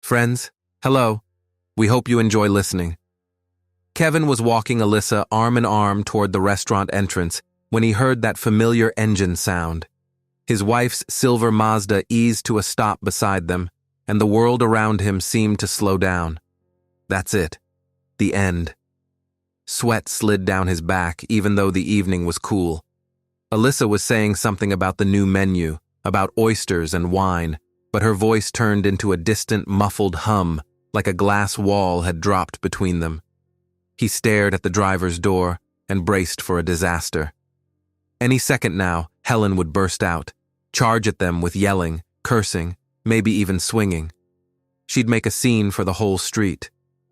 Friends, hello. We hope you enjoy listening. Kevin was walking Alyssa arm in arm toward the restaurant entrance when he heard that familiar engine sound. His wife's silver Mazda eased to a stop beside them, and the world around him seemed to slow down. That's it. The end. Sweat slid down his back even though the evening was cool. Alyssa was saying something about the new menu, about oysters and wine, but her voice turned into a distant, muffled hum, like a glass wall had dropped between them. He stared at the driver's door and braced for a disaster. Any second now, Helen would burst out, charge at them with yelling, cursing, maybe even swinging. She'd make a scene for the whole street.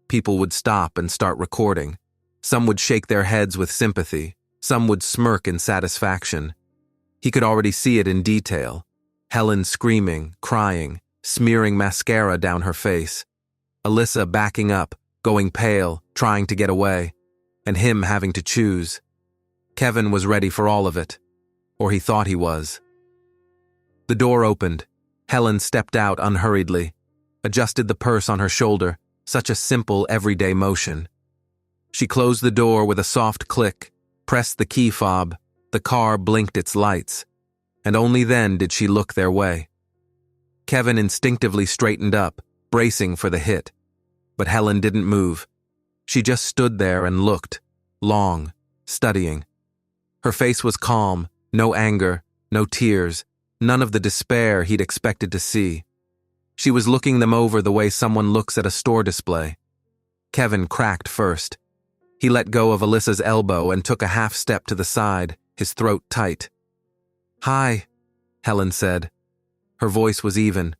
People would stop and start recording. Some would shake their heads with sympathy. Some would smirk in satisfaction. He could already see it in detail. Helen screaming, crying, smearing mascara down her face. Alyssa backing up, going pale, trying to get away, and him having to choose. Kevin was ready for all of it, or he thought he was. The door opened. Helen stepped out unhurriedly, adjusted the purse on her shoulder, such a simple, everyday motion. She closed the door with a soft click, pressed the key fob, the car blinked its lights, and only then did she look their way. Kevin instinctively straightened up, bracing for the hit, but Helen didn't move. She just stood there and looked, long, studying. Her face was calm, no anger, no tears, none of the despair he'd expected to see. She was looking them over the way someone looks at a store display. Kevin cracked first. He let go of Alyssa's elbow and took a half step to the side, his throat tight. "Hi," Helen said. Her voice was even.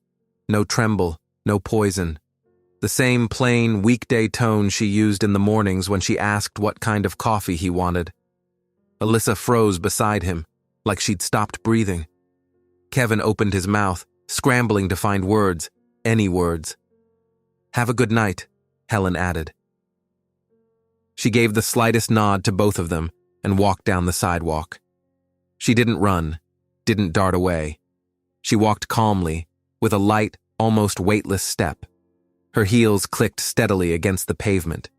No tremble, no poison. The same plain, weekday tone she used in the mornings when she asked what kind of coffee he wanted. Alyssa froze beside him, like she'd stopped breathing. Kevin opened his mouth, scrambling to find words, any words. "Have a good night," Helen added. She gave the slightest nod to both of them and walked down the sidewalk. She didn't run, didn't dart away. She walked calmly, with a light, almost weightless step. Her heels clicked steadily against the pavement.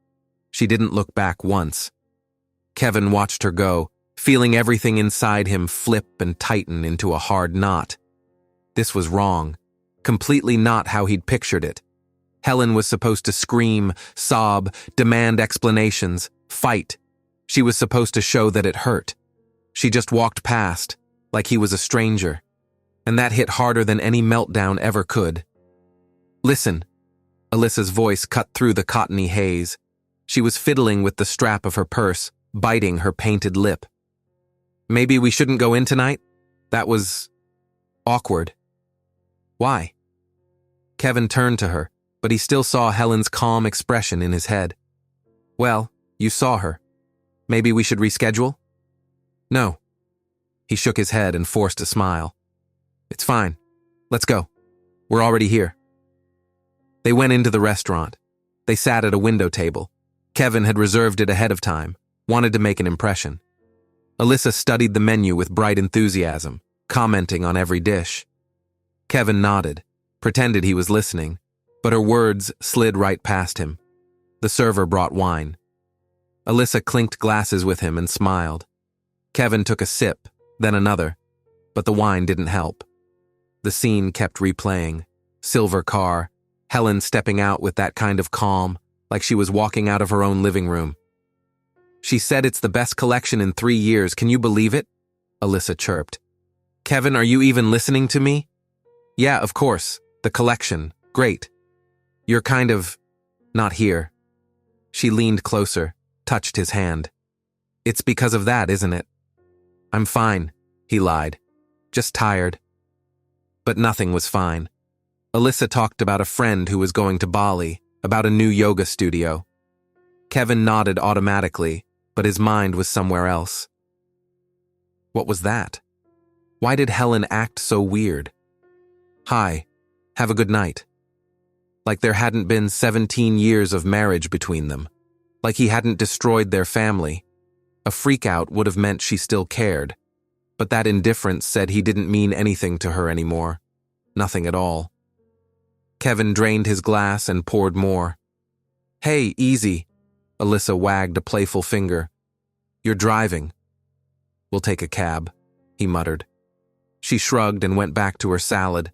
She didn't look back once. Kevin watched her go, feeling everything inside him flip and tighten into a hard knot. This was wrong, completely not how he'd pictured it. Helen was supposed to scream, sob, demand explanations, fight. She was supposed to show that it hurt. She just walked past, like he was a stranger. And that hit harder than any meltdown ever could. "Listen." Alyssa's voice cut through the cottony haze. She was fiddling with the strap of her purse, biting her painted lip. "Maybe we shouldn't go in tonight? That was awkward." "Why?" Kevin turned to her, but he still saw Helen's calm expression in his head. "Well, you saw her. Maybe we should reschedule?" "No." He shook his head and forced a smile. "It's fine. Let's go. We're already here." They went into the restaurant. They sat at a window table. Kevin had reserved it ahead of time, wanted to make an impression. Alyssa studied the menu with bright enthusiasm, commenting on every dish. Kevin nodded, pretended he was listening, but her words slid right past him. The server brought wine. Alyssa clinked glasses with him and smiled. Kevin took a sip, then another, but the wine didn't help. The scene kept replaying. Silver car, Helen stepping out with that kind of calm, like she was walking out of her own living room. "She said it's the best collection in 3 years, can you believe it?" Alyssa chirped. "Kevin, are you even listening to me?" "Yeah, of course. The collection. Great. You're kind of not here." She leaned closer, touched his hand. "It's because of that, isn't it?" "I'm fine," he lied. "Just tired." But nothing was fine. Alyssa talked about a friend who was going to Bali, about a new yoga studio. Kevin nodded automatically, but his mind was somewhere else. What was that? Why did Helen act so weird? "Hi, have a good night." Like there hadn't been 17 years of marriage between them. Like he hadn't destroyed their family. A freak-out would have meant she still cared. But that indifference said he didn't mean anything to her anymore. Nothing at all. Kevin drained his glass and poured more. "Hey, easy." Alyssa wagged a playful finger. "You're driving." "We'll take a cab," he muttered. She shrugged and went back to her salad.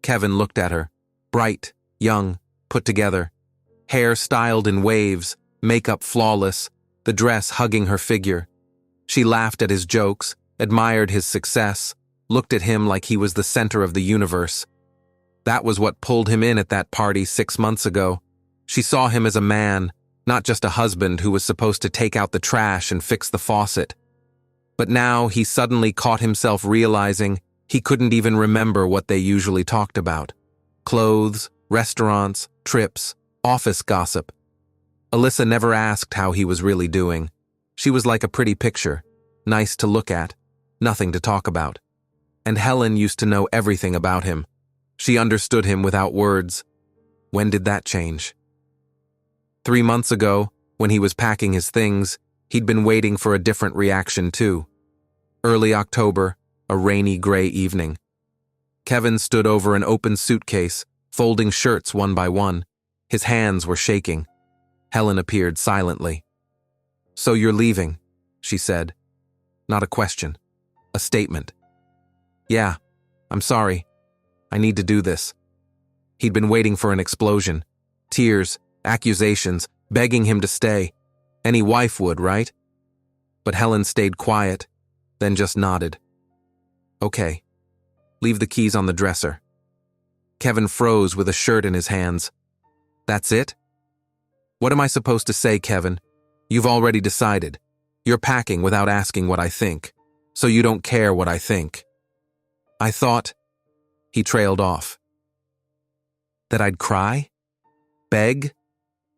Kevin looked at her, bright, young, put together. Hair styled in waves, makeup flawless, the dress hugging her figure. She laughed at his jokes, admired his success, looked at him like he was the center of the universe. That was what pulled him in at that party 6 months ago. She saw him as a man, not just a husband who was supposed to take out the trash and fix the faucet. But now he suddenly caught himself realizing he couldn't even remember what they usually talked about. Clothes, restaurants, trips, office gossip. Alyssa never asked how he was really doing. She was like a pretty picture, nice to look at, nothing to talk about. And Helen used to know everything about him. She understood him without words. When did that change? 3 months ago, when he was packing his things, he'd been waiting for a different reaction too. Early October, a rainy gray evening. Kevin stood over an open suitcase, folding shirts one by one. His hands were shaking. Helen appeared silently. "So you're leaving," she said. Not a question, a statement. "Yeah, I'm sorry. I need to do this." He'd been waiting for an explosion. Tears, accusations, begging him to stay. Any wife would, right? But Helen stayed quiet, then just nodded. "Okay. Leave the keys on the dresser." Kevin froze with a shirt in his hands. "That's it?" "What am I supposed to say, Kevin? You've already decided. You're packing without asking what I think, so you don't care what I think." "I thought," he trailed off, "that I'd cry? Beg?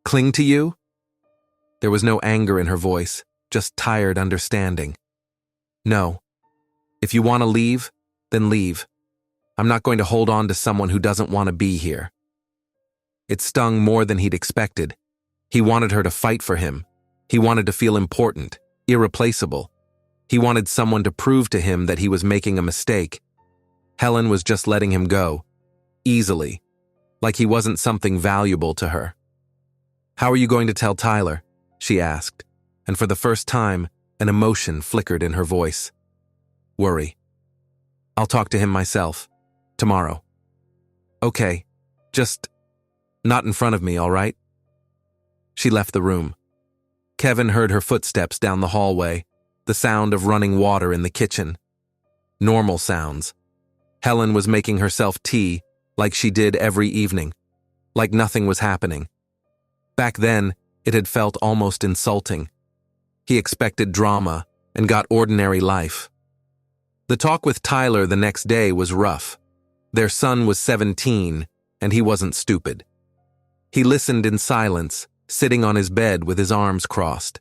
Cling to you?" There was no anger in her voice, just tired understanding. "No. If you want to leave, then leave. I'm not going to hold on to someone who doesn't want to be here." It stung more than he'd expected. He wanted her to fight for him. He wanted to feel important, irreplaceable. He wanted someone to prove to him that he was making a mistake. Helen was just letting him go, easily, like he wasn't something valuable to her. "How are you going to tell Tyler?" she asked, and for the first time, an emotion flickered in her voice. "Worry. I'll talk to him myself. Tomorrow." "Okay. Just not in front of me, all right?" She left the room. Kevin heard her footsteps down the hallway, the sound of running water in the kitchen. Normal sounds. Helen was making herself tea, like she did every evening, like nothing was happening. Back then, it had felt almost insulting. He expected drama and got ordinary life. The talk with Tyler the next day was rough. Their son was 17, and he wasn't stupid. He listened in silence, sitting on his bed with his arms crossed.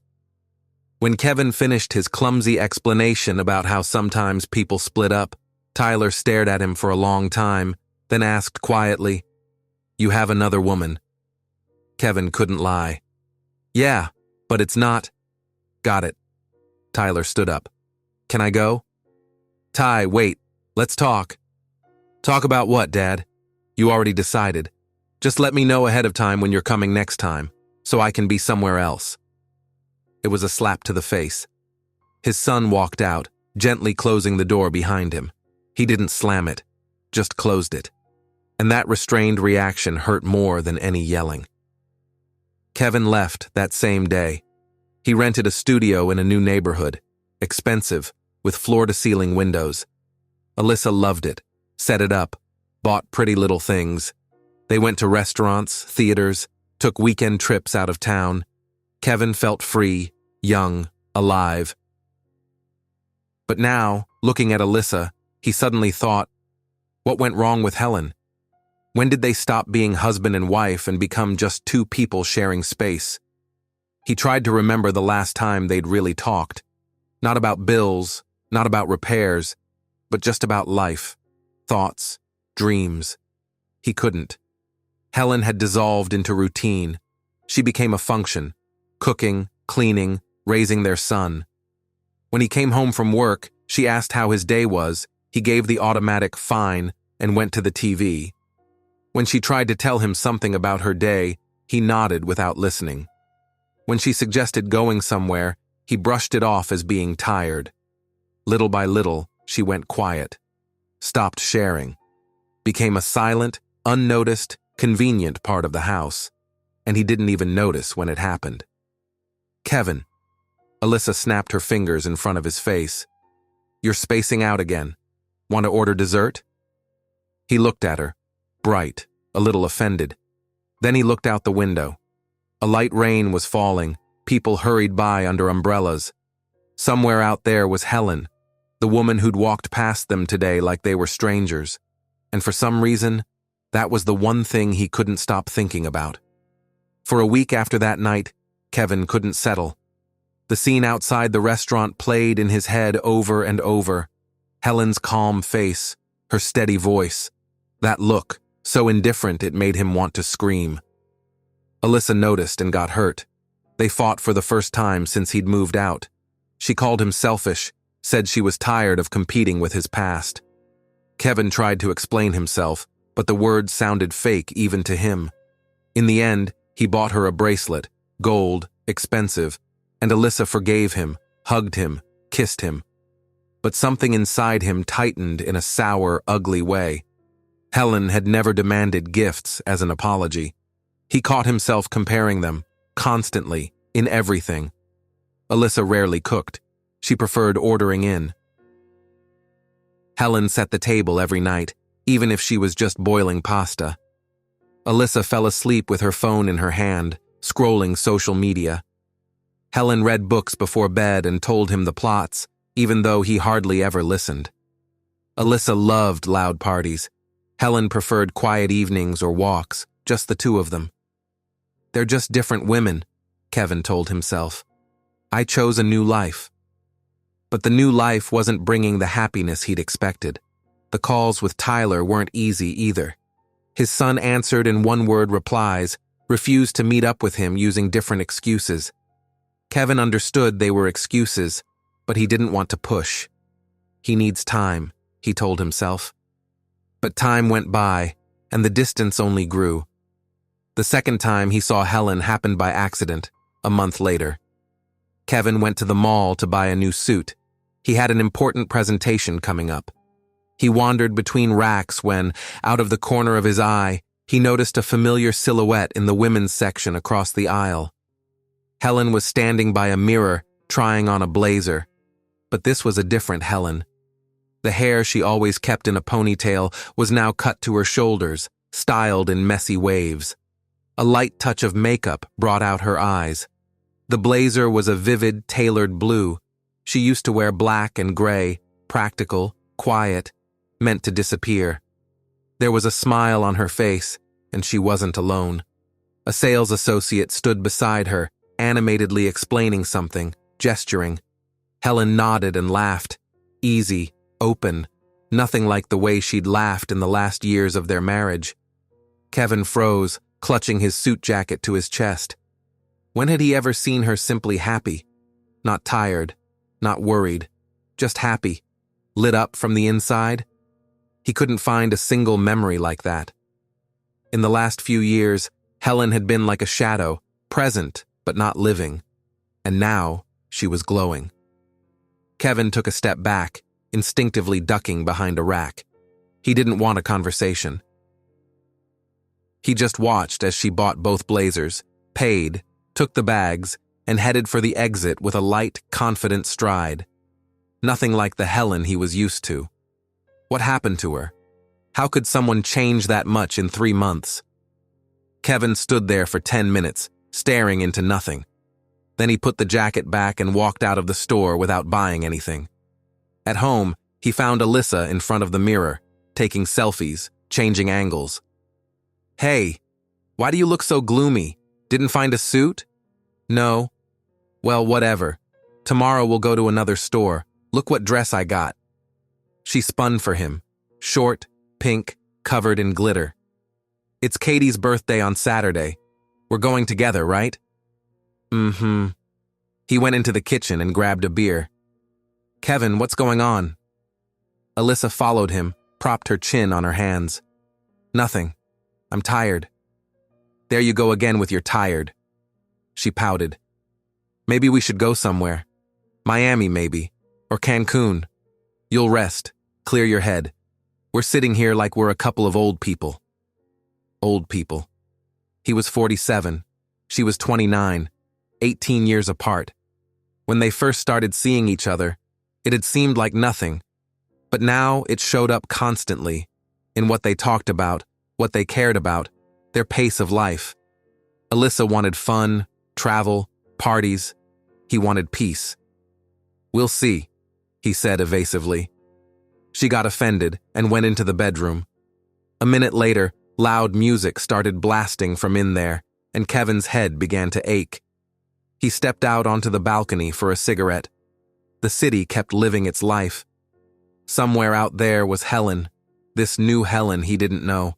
When Kevin finished his clumsy explanation about how sometimes people split up, Tyler stared at him for a long time, then asked quietly, "You have another woman?" Kevin couldn't lie. "Yeah, but it's not." "Got it." Tyler stood up. "Can I go?" "Ty, wait. Let's talk." "Talk about what, Dad?" "You already decided. Just let me know ahead of time when you're coming next time, so I can be somewhere else." It was a slap to the face. His son walked out, gently closing the door behind him. He didn't slam it, just closed it. And that restrained reaction hurt more than any yelling. Kevin left that same day. He rented a studio in a new neighborhood, expensive, with floor-to-ceiling windows. Alyssa loved it, set it up, bought pretty little things. They went to restaurants, theaters, took weekend trips out of town. Kevin felt free, young, alive. But now, looking at Alyssa, he suddenly thought, what went wrong with Helen? When did they stop being husband and wife and become just two people sharing space? He tried to remember the last time they'd really talked. Not about bills, not about repairs, but just about life, thoughts, dreams. He couldn't. Helen had dissolved into routine. She became a function, cooking, cleaning, raising their son. When he came home from work, she asked how his day was. He gave the automatic fine and went to the TV. When she tried to tell him something about her day, he nodded without listening. When she suggested going somewhere, he brushed it off as being tired. Little by little, she went quiet, stopped sharing, became a silent, unnoticed, convenient part of the house, and he didn't even notice when it happened. Kevin. Alyssa snapped her fingers in front of his face. You're spacing out again. Want to order dessert? He looked at her, bright, a little offended. Then he looked out the window. A light rain was falling. People hurried by under umbrellas. Somewhere out there was Helen, the woman who'd walked past them today like they were strangers. And for some reason, that was the one thing he couldn't stop thinking about. For a week after that night, Kevin couldn't settle. The scene outside the restaurant played in his head over and over. Helen's calm face, her steady voice, that look, so indifferent it made him want to scream. Alyssa noticed and got hurt. They fought for the first time since he'd moved out. She called him selfish, said she was tired of competing with his past. Kevin tried to explain himself, but the words sounded fake even to him. In the end, he bought her a bracelet, gold, expensive, and Alyssa forgave him, hugged him, kissed him. But something inside him tightened in a sour, ugly way. Helen had never demanded gifts as an apology. He caught himself comparing them, constantly, in everything. Alyssa rarely cooked. She preferred ordering in. Helen set the table every night, even if she was just boiling pasta. Alyssa fell asleep with her phone in her hand, scrolling social media. Helen read books before bed and told him the plots, even though he hardly ever listened. Alyssa loved loud parties. Helen preferred quiet evenings or walks, just the two of them. They're just different women, Kevin told himself. I chose a new life. But the new life wasn't bringing the happiness he'd expected. The calls with Tyler weren't easy either. His son answered in one-word replies, refused to meet up with him using different excuses. Kevin understood they were excuses, but he didn't want to push. He needs time, he told himself. But time went by, and the distance only grew. The second time he saw Helen happened by accident, a month later. Kevin went to the mall to buy a new suit. He had an important presentation coming up. He wandered between racks when, out of the corner of his eye, he noticed a familiar silhouette in the women's section across the aisle. Helen was standing by a mirror, trying on a blazer. But this was a different Helen. The hair she always kept in a ponytail was now cut to her shoulders, styled in messy waves. A light touch of makeup brought out her eyes. The blazer was a vivid, tailored blue. She used to wear black and gray, practical, quiet, meant to disappear. There was a smile on her face, and she wasn't alone. A sales associate stood beside her, animatedly explaining something, gesturing. Helen nodded and laughed. Easy, open, nothing like the way she'd laughed in the last years of their marriage. Kevin froze, clutching his suit jacket to his chest. When had he ever seen her simply happy? Not tired, not worried, just happy, lit up from the inside? He couldn't find a single memory like that. In the last few years, Helen had been like a shadow, present but not living. And now, she was glowing. Kevin took a step back, instinctively ducking behind a rack. He didn't want a conversation. He just watched as she bought both blazers, paid, took the bags, and headed for the exit with a light, confident stride. Nothing like the Helen he was used to. What happened to her? How could someone change that much in 3 months? Kevin stood there for 10 minutes, staring into nothing. Then he put the jacket back and walked out of the store without buying anything. At home, he found Alyssa in front of the mirror, taking selfies, changing angles. Hey, why do you look so gloomy? Didn't find a suit? No. Well, whatever. Tomorrow we'll go to another store. Look what dress I got. She spun for him, short, pink, covered in glitter. It's Katie's birthday on Saturday. We're going together, right? Mm-hmm. He went into the kitchen and grabbed a beer. Kevin, what's going on? Alyssa followed him, propped her chin on her hands. Nothing. I'm tired." "There you go again with your tired." She pouted. "Maybe we should go somewhere. Miami, maybe. Or Cancun. You'll rest. Clear your head. We're sitting here like we're a couple of old people." Old people. He was 47. She was 29. 18 years apart. When they first started seeing each other, it had seemed like nothing. But now it showed up constantly, in what they talked about, what they cared about, their pace of life. Alyssa wanted fun, travel, parties. He wanted peace. "We'll see," he said evasively. She got offended and went into the bedroom. A minute later, loud music started blasting from in there, and Kevin's head began to ache. He stepped out onto the balcony for a cigarette. The city kept living its life. Somewhere out there was Helen, this new Helen he didn't know,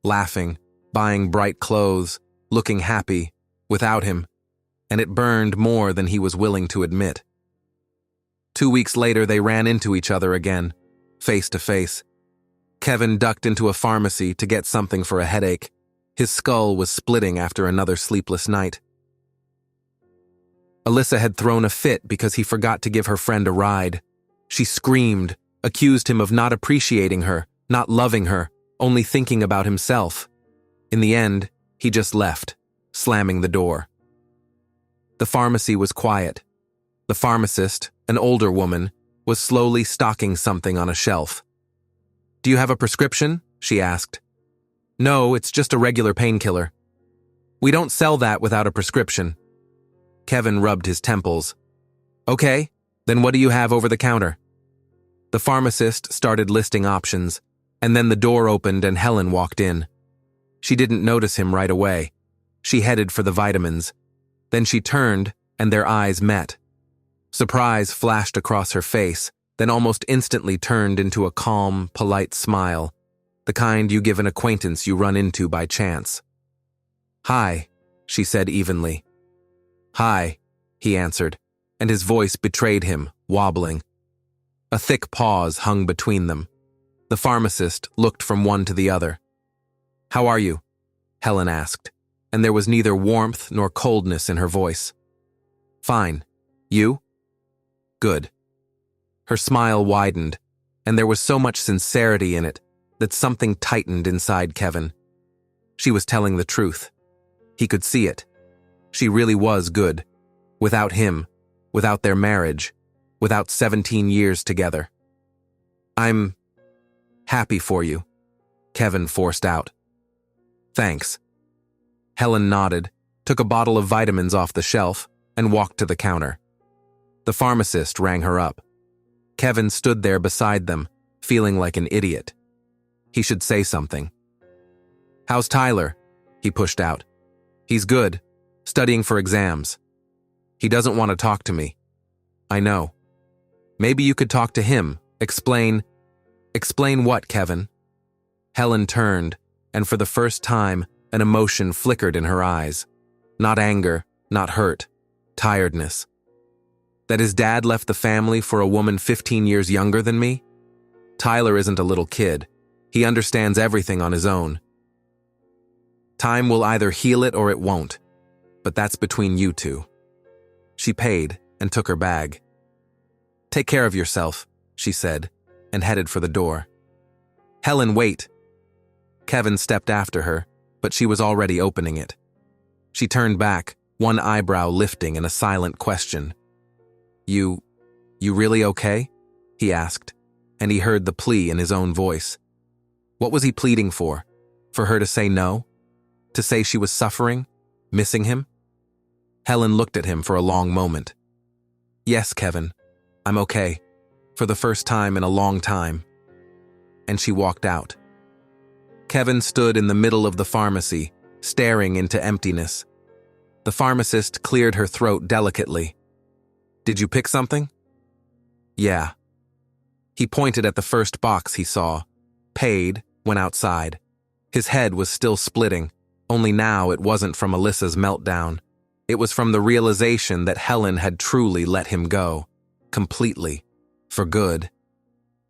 laughing, buying bright clothes, looking happy, without him, and it burned more than he was willing to admit. 2 weeks later, they ran into each other again, face to face. Kevin ducked into a pharmacy to get something for a headache. His skull was splitting after another sleepless night. Alyssa had thrown a fit because he forgot to give her friend a ride. She screamed, accused him of not appreciating her, not loving her, only thinking about himself. In the end, he just left, slamming the door. The pharmacy was quiet. The pharmacist, an older woman, was slowly stocking something on a shelf. "Do you have a prescription?" she asked. "No, it's just a regular painkiller." "We don't sell that without a prescription." Kevin rubbed his temples. "Okay, then what do you have over the counter?" The pharmacist started listing options, and then the door opened and Helen walked in. She didn't notice him right away. She headed for the vitamins. Then she turned, and their eyes met. Surprise flashed across her face, then almost instantly turned into a calm, polite smile, the kind you give an acquaintance you run into by chance. "Hi," she said evenly. "Hi," he answered, and his voice betrayed him, wobbling. A thick pause hung between them. The pharmacist looked from one to the other. "How are you?" Helen asked, and there was neither warmth nor coldness in her voice. "Fine. You?" "Good." Her smile widened, and there was so much sincerity in it that something tightened inside Kevin. She was telling the truth. He could see it. She really was good. Without him, without their marriage, without 17 years together. "I'm happy for you," Kevin forced out. "Thanks." Helen nodded, took a bottle of vitamins off the shelf, and walked to the counter. The pharmacist rang her up. Kevin stood there beside them, feeling like an idiot. He should say something. "How's Tyler?" he pushed out. "He's good, studying for exams. He doesn't want to talk to me." "I know." "Maybe you could talk to him, explain." "Explain what, Kevin?" Helen turned, and for the first time, an emotion flickered in her eyes. Not anger, not hurt, tiredness. "That his dad left the family for a woman 15 years younger than me? Tyler isn't a little kid. He understands everything on his own. Time will either heal it or it won't, but that's between you two." She paid and took her bag. "Take care of yourself," she said, and headed for the door. "Helen, wait." Kevin stepped after her, but she was already opening it. She turned back, one eyebrow lifting in a silent question. You really okay?" he asked, and he heard the plea in his own voice. What was he pleading for? For her to say no? To say she was suffering? Missing him? Helen looked at him for a long moment. "Yes, Kevin, I'm okay. For the first time in a long time." And she walked out. Kevin stood in the middle of the pharmacy, staring into emptiness. The pharmacist cleared her throat delicately. "Did you pick something?" "Yeah." He pointed at the first box he saw, paid, went outside. His head was still splitting, only now it wasn't from Alyssa's meltdown. It was from the realization that Helen had truly let him go, completely, for good.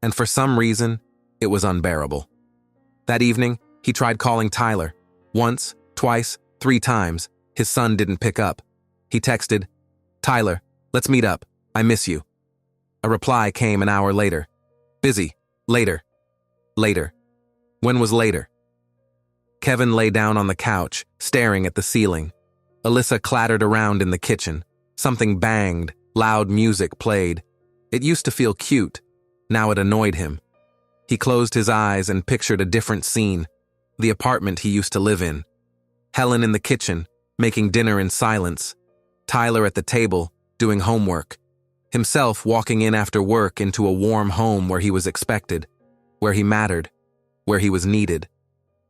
And for some reason, it was unbearable. That evening, he tried calling Tyler, Once, twice, 3 times, his son didn't pick up. He texted, "Tyler, let's meet up. I miss you." A reply came an hour later. "Busy. Later." Later. When was later? Kevin lay down on the couch, staring at the ceiling. Alyssa clattered around in the kitchen. Something banged, loud music played. It used to feel cute. Now it annoyed him. He closed his eyes and pictured a different scene, the apartment he used to live in. Helen in the kitchen, making dinner in silence. Tyler at the table, doing homework. Himself walking in after work into a warm home where he was expected, where he mattered, where he was needed.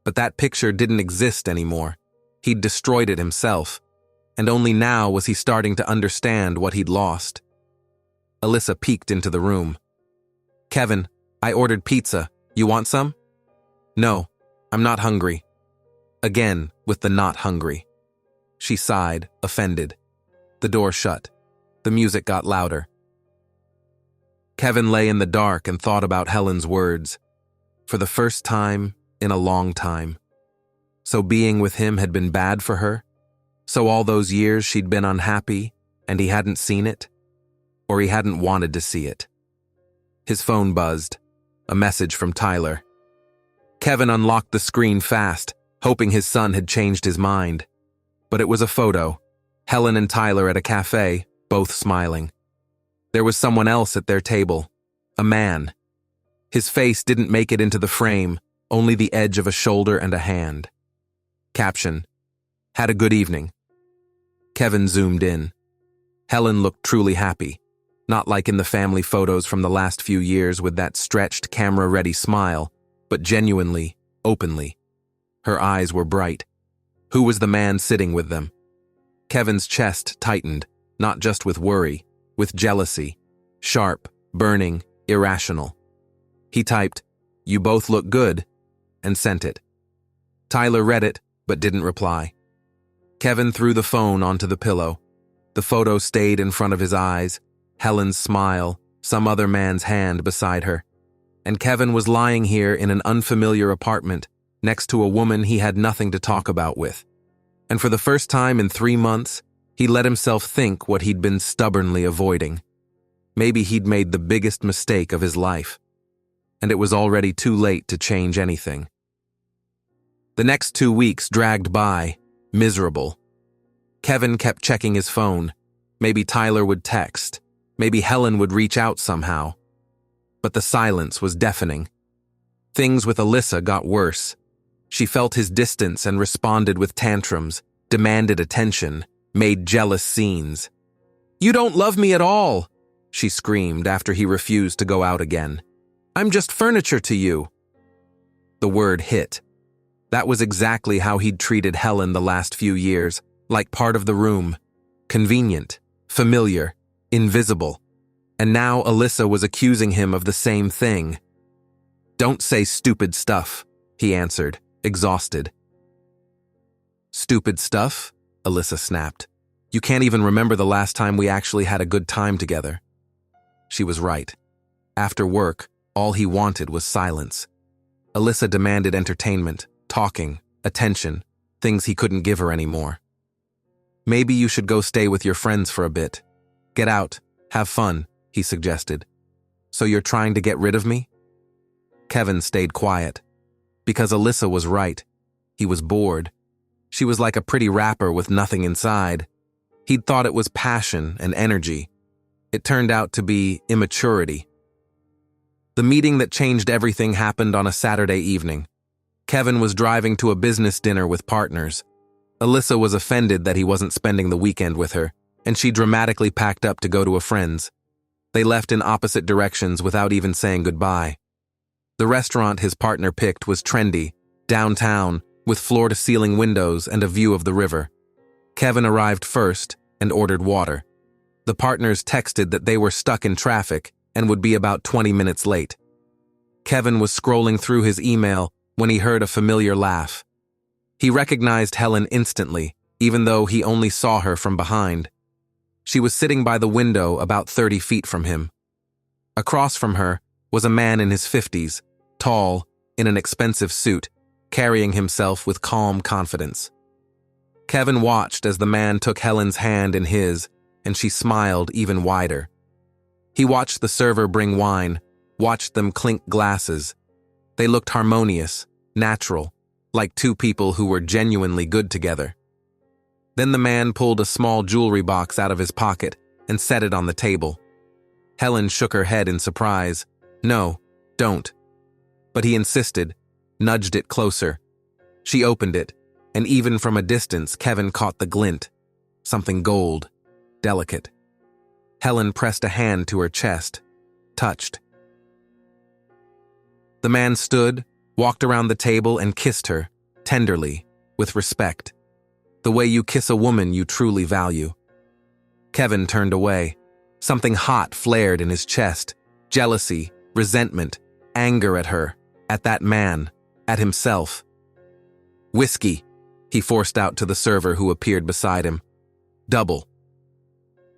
But that picture didn't exist anymore. He'd destroyed it himself, and only now was he starting to understand what he'd lost. Alyssa peeked into the room. "Kevin, I ordered pizza. You want some?" "No, I'm not hungry." Again, with the not hungry. She sighed, offended. The door shut. The music got louder. Kevin lay in the dark and thought about Helen's words. For the first time in a long time. So being with him had been bad for her? So all those years she'd been unhappy, and he hadn't seen it? Or he hadn't wanted to see it? His phone buzzed. A message from Tyler. Kevin unlocked the screen fast, hoping his son had changed his mind. But it was a photo. Helen and Tyler at a cafe, both smiling. There was someone else at their table. A man. His face didn't make it into the frame, only the edge of a shoulder and a hand. Caption: "Had a good evening." Kevin zoomed in. Helen looked truly happy, not like in the family photos from the last few years with that stretched, camera-ready smile, but genuinely, openly. Her eyes were bright. Who was the man sitting with them? Kevin's chest tightened, not just with worry, with jealousy. Sharp, burning, irrational. He typed, "You both look good," and sent it. Tyler read it, but didn't reply. Kevin threw the phone onto the pillow. The photo stayed in front of his eyes, Helen's smile, some other man's hand beside her. And Kevin was lying here in an unfamiliar apartment, next to a woman he had nothing to talk about with. And for the first time in 3 months, he let himself think what he'd been stubbornly avoiding. Maybe he'd made the biggest mistake of his life. And it was already too late to change anything. The next 2 weeks dragged by, miserable. Kevin kept checking his phone. Maybe Tyler would text. Maybe Helen would reach out somehow. But the silence was deafening. Things with Alyssa got worse. She felt his distance and responded with tantrums, demanded attention, made jealous scenes. "You don't love me at all," she screamed after he refused to go out again. "I'm just furniture to you." The word hit. That was exactly how he'd treated Helen the last few years, like part of the room. Convenient, familiar, invisible. And now Alyssa was accusing him of the same thing. "Don't say stupid stuff," he answered, exhausted. "Stupid stuff?" Alyssa snapped. "You can't even remember the last time we actually had a good time together." She was right. After work, all he wanted was silence. Alyssa demanded entertainment, talking, attention, things he couldn't give her anymore. "Maybe you should go stay with your friends for a bit. Get out, have fun," he suggested. "So you're trying to get rid of me?" Kevin stayed quiet. Because Alyssa was right. He was bored. She was like a pretty wrapper with nothing inside. He'd thought it was passion and energy. It turned out to be immaturity. The meeting that changed everything happened on a Saturday evening. Kevin was driving to a business dinner with partners. Alyssa was offended that he wasn't spending the weekend with her, and she dramatically packed up to go to a friend's. They left in opposite directions without even saying goodbye. The restaurant his partner picked was trendy, downtown, with floor-to-ceiling windows and a view of the river. Kevin arrived first and ordered water. The partners texted that they were stuck in traffic and would be about 20 minutes late. Kevin was scrolling through his email when he heard a familiar laugh. He recognized Helen instantly, even though he only saw her from behind. She was sitting by the window about 30 feet from him. Across from her was a man in his 50s, tall, in an expensive suit, carrying himself with calm confidence. Kevin watched as the man took Helen's hand in his, and she smiled even wider. He watched the server bring wine, watched them clink glasses. They looked harmonious, natural, like two people who were genuinely good together. Then the man pulled a small jewelry box out of his pocket and set it on the table. Helen shook her head in surprise. "No, don't." But he insisted, nudged it closer. She opened it, and even from a distance, Kevin caught the glint. Something gold, delicate. Helen pressed a hand to her chest, touched. The man stood, walked around the table, and kissed her, tenderly, with respect. The way you kiss a woman you truly value. Kevin turned away. Something hot flared in his chest. Jealousy, resentment, anger at her, at that man, at himself. "Whiskey," he forced out to the server who appeared beside him. "Double."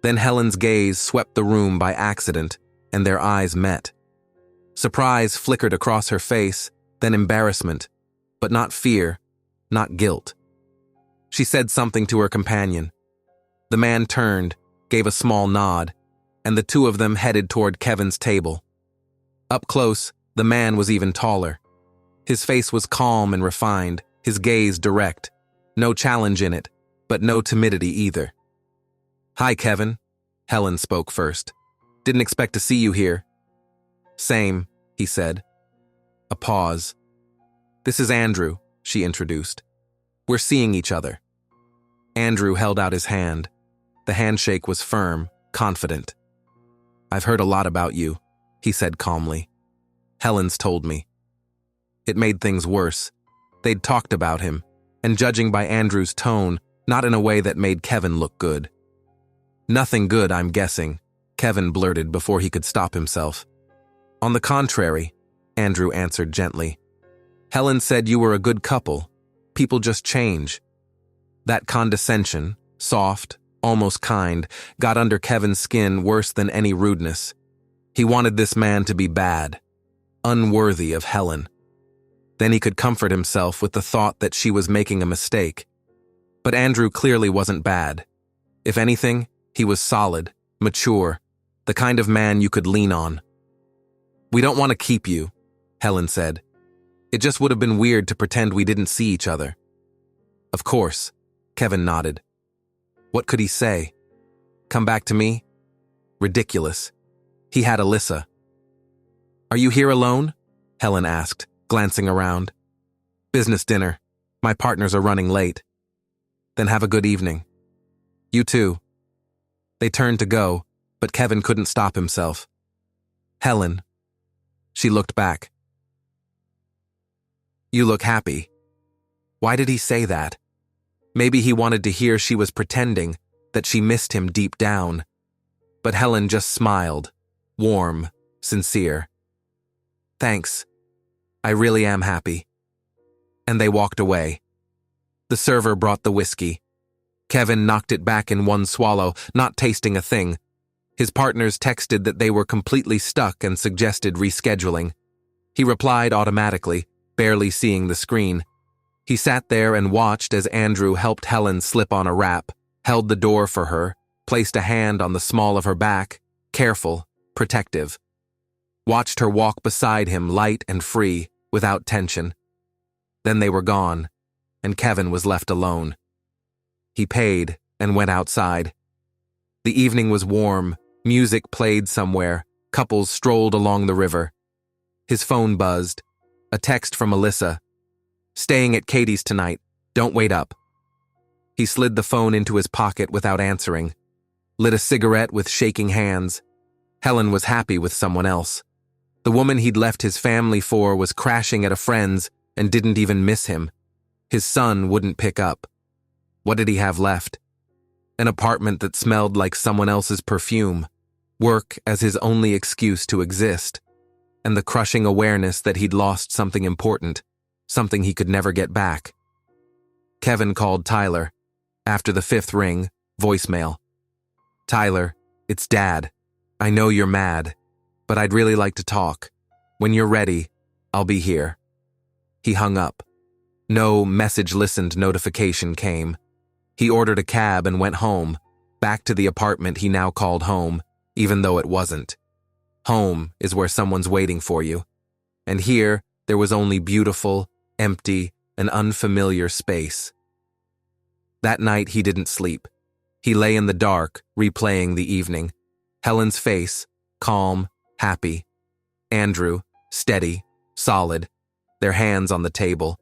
Then Helen's gaze swept the room by accident, and their eyes met. Surprise flickered across her face, then embarrassment, but not fear, not guilt. She said something to her companion. The man turned, gave a small nod, and the two of them headed toward Kevin's table. Up close, the man was even taller. His face was calm and refined, his gaze direct. No challenge in it, but no timidity either. "Hi, Kevin," Helen spoke first. "Didn't expect to see you here." "Same," he said. A pause. "This is Andrew," she introduced. "We're seeing each other." Andrew held out his hand. The handshake was firm, confident. "I've heard a lot about you," he said calmly. "Helen's told me." It made things worse. They'd talked about him, and judging by Andrew's tone, not in a way that made Kevin look good. "Nothing good, I'm guessing," Kevin blurted before he could stop himself. "On the contrary," Andrew answered gently. "Helen said you were a good couple. People just change." That condescension, soft, almost kind, got under Kevin's skin worse than any rudeness. He wanted this man to be bad, unworthy of Helen. Then he could comfort himself with the thought that she was making a mistake. But Andrew clearly wasn't bad. If anything, he was solid, mature, the kind of man you could lean on. "We don't want to keep you," Helen said. "It just would have been weird to pretend we didn't see each other." "Of course," Kevin nodded. What could he say? Come back to me? Ridiculous. He had Alyssa. "Are you here alone?" Helen asked, glancing around. "Business dinner. My partners are running late." "Then have a good evening." "You too." They turned to go, but Kevin couldn't stop himself. "Helen." She looked back. "You look happy." Why did he say that? Maybe he wanted to hear she was pretending, that she missed him deep down. But Helen just smiled, warm, sincere. "Thanks. I really am happy." And they walked away. The server brought the whiskey. Kevin knocked it back in one swallow, not tasting a thing. His partners texted that they were completely stuck and suggested rescheduling. He replied automatically, barely seeing the screen. He sat there and watched as Andrew helped Helen slip on a wrap, held the door for her, placed a hand on the small of her back, careful, protective. Watched her walk beside him light and free, without tension. Then they were gone, and Kevin was left alone. He paid and went outside. The evening was warm, music played somewhere, couples strolled along the river. His phone buzzed. A text from Alyssa. "Staying at Katie's tonight. Don't wait up." He slid the phone into his pocket without answering. Lit a cigarette with shaking hands. Helen was happy with someone else. The woman he'd left his family for was crashing at a friend's and didn't even miss him. His son wouldn't pick up. What did he have left? An apartment that smelled like someone else's perfume. Work as his only excuse to exist. And the crushing awareness that he'd lost something important. Something he could never get back. Kevin called Tyler. After the 5th ring, voicemail. "Tyler, it's Dad. I know you're mad, but I'd really like to talk. When you're ready, I'll be here." He hung up. No message listened notification came. He ordered a cab and went home, back to the apartment he now called home, even though it wasn't. Home is where someone's waiting for you. And here, there was only beautiful, empty, and unfamiliar space. That night, he didn't sleep. He lay in the dark, replaying the evening. Helen's face, calm, happy. Andrew, steady, solid, their hands on the table.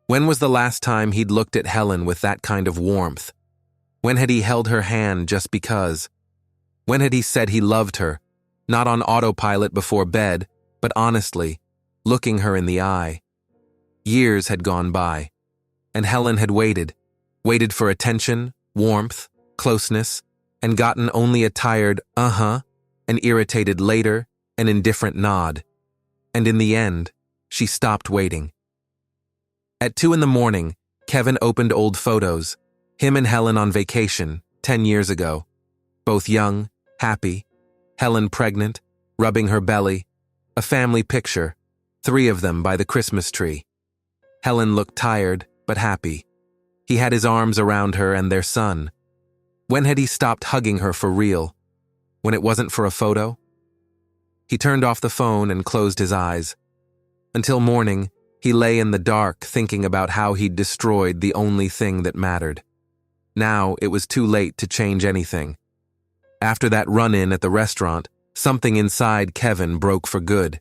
When was the last time he'd looked at Helen with that kind of warmth? When had he held her hand just because? When had he said he loved her, not on autopilot before bed, but honestly, looking her in the eye? Years had gone by, and Helen had waited for attention, warmth, closeness, and gotten only a tired an irritated later, an indifferent nod. And in the end, she stopped waiting. At 2 a.m, Kevin opened old photos, him and Helen on vacation, 10 years ago. Both young, happy, Helen pregnant, rubbing her belly, a family picture, 3 of them by the Christmas tree. Helen looked tired, but happy. He had his arms around her and their son. When had he stopped hugging her for real? When it wasn't for a photo? He turned off the phone and closed his eyes. Until morning, he lay in the dark thinking about how he'd destroyed the only thing that mattered. Now it was too late to change anything. After that run-in at the restaurant, something inside Kevin broke for good.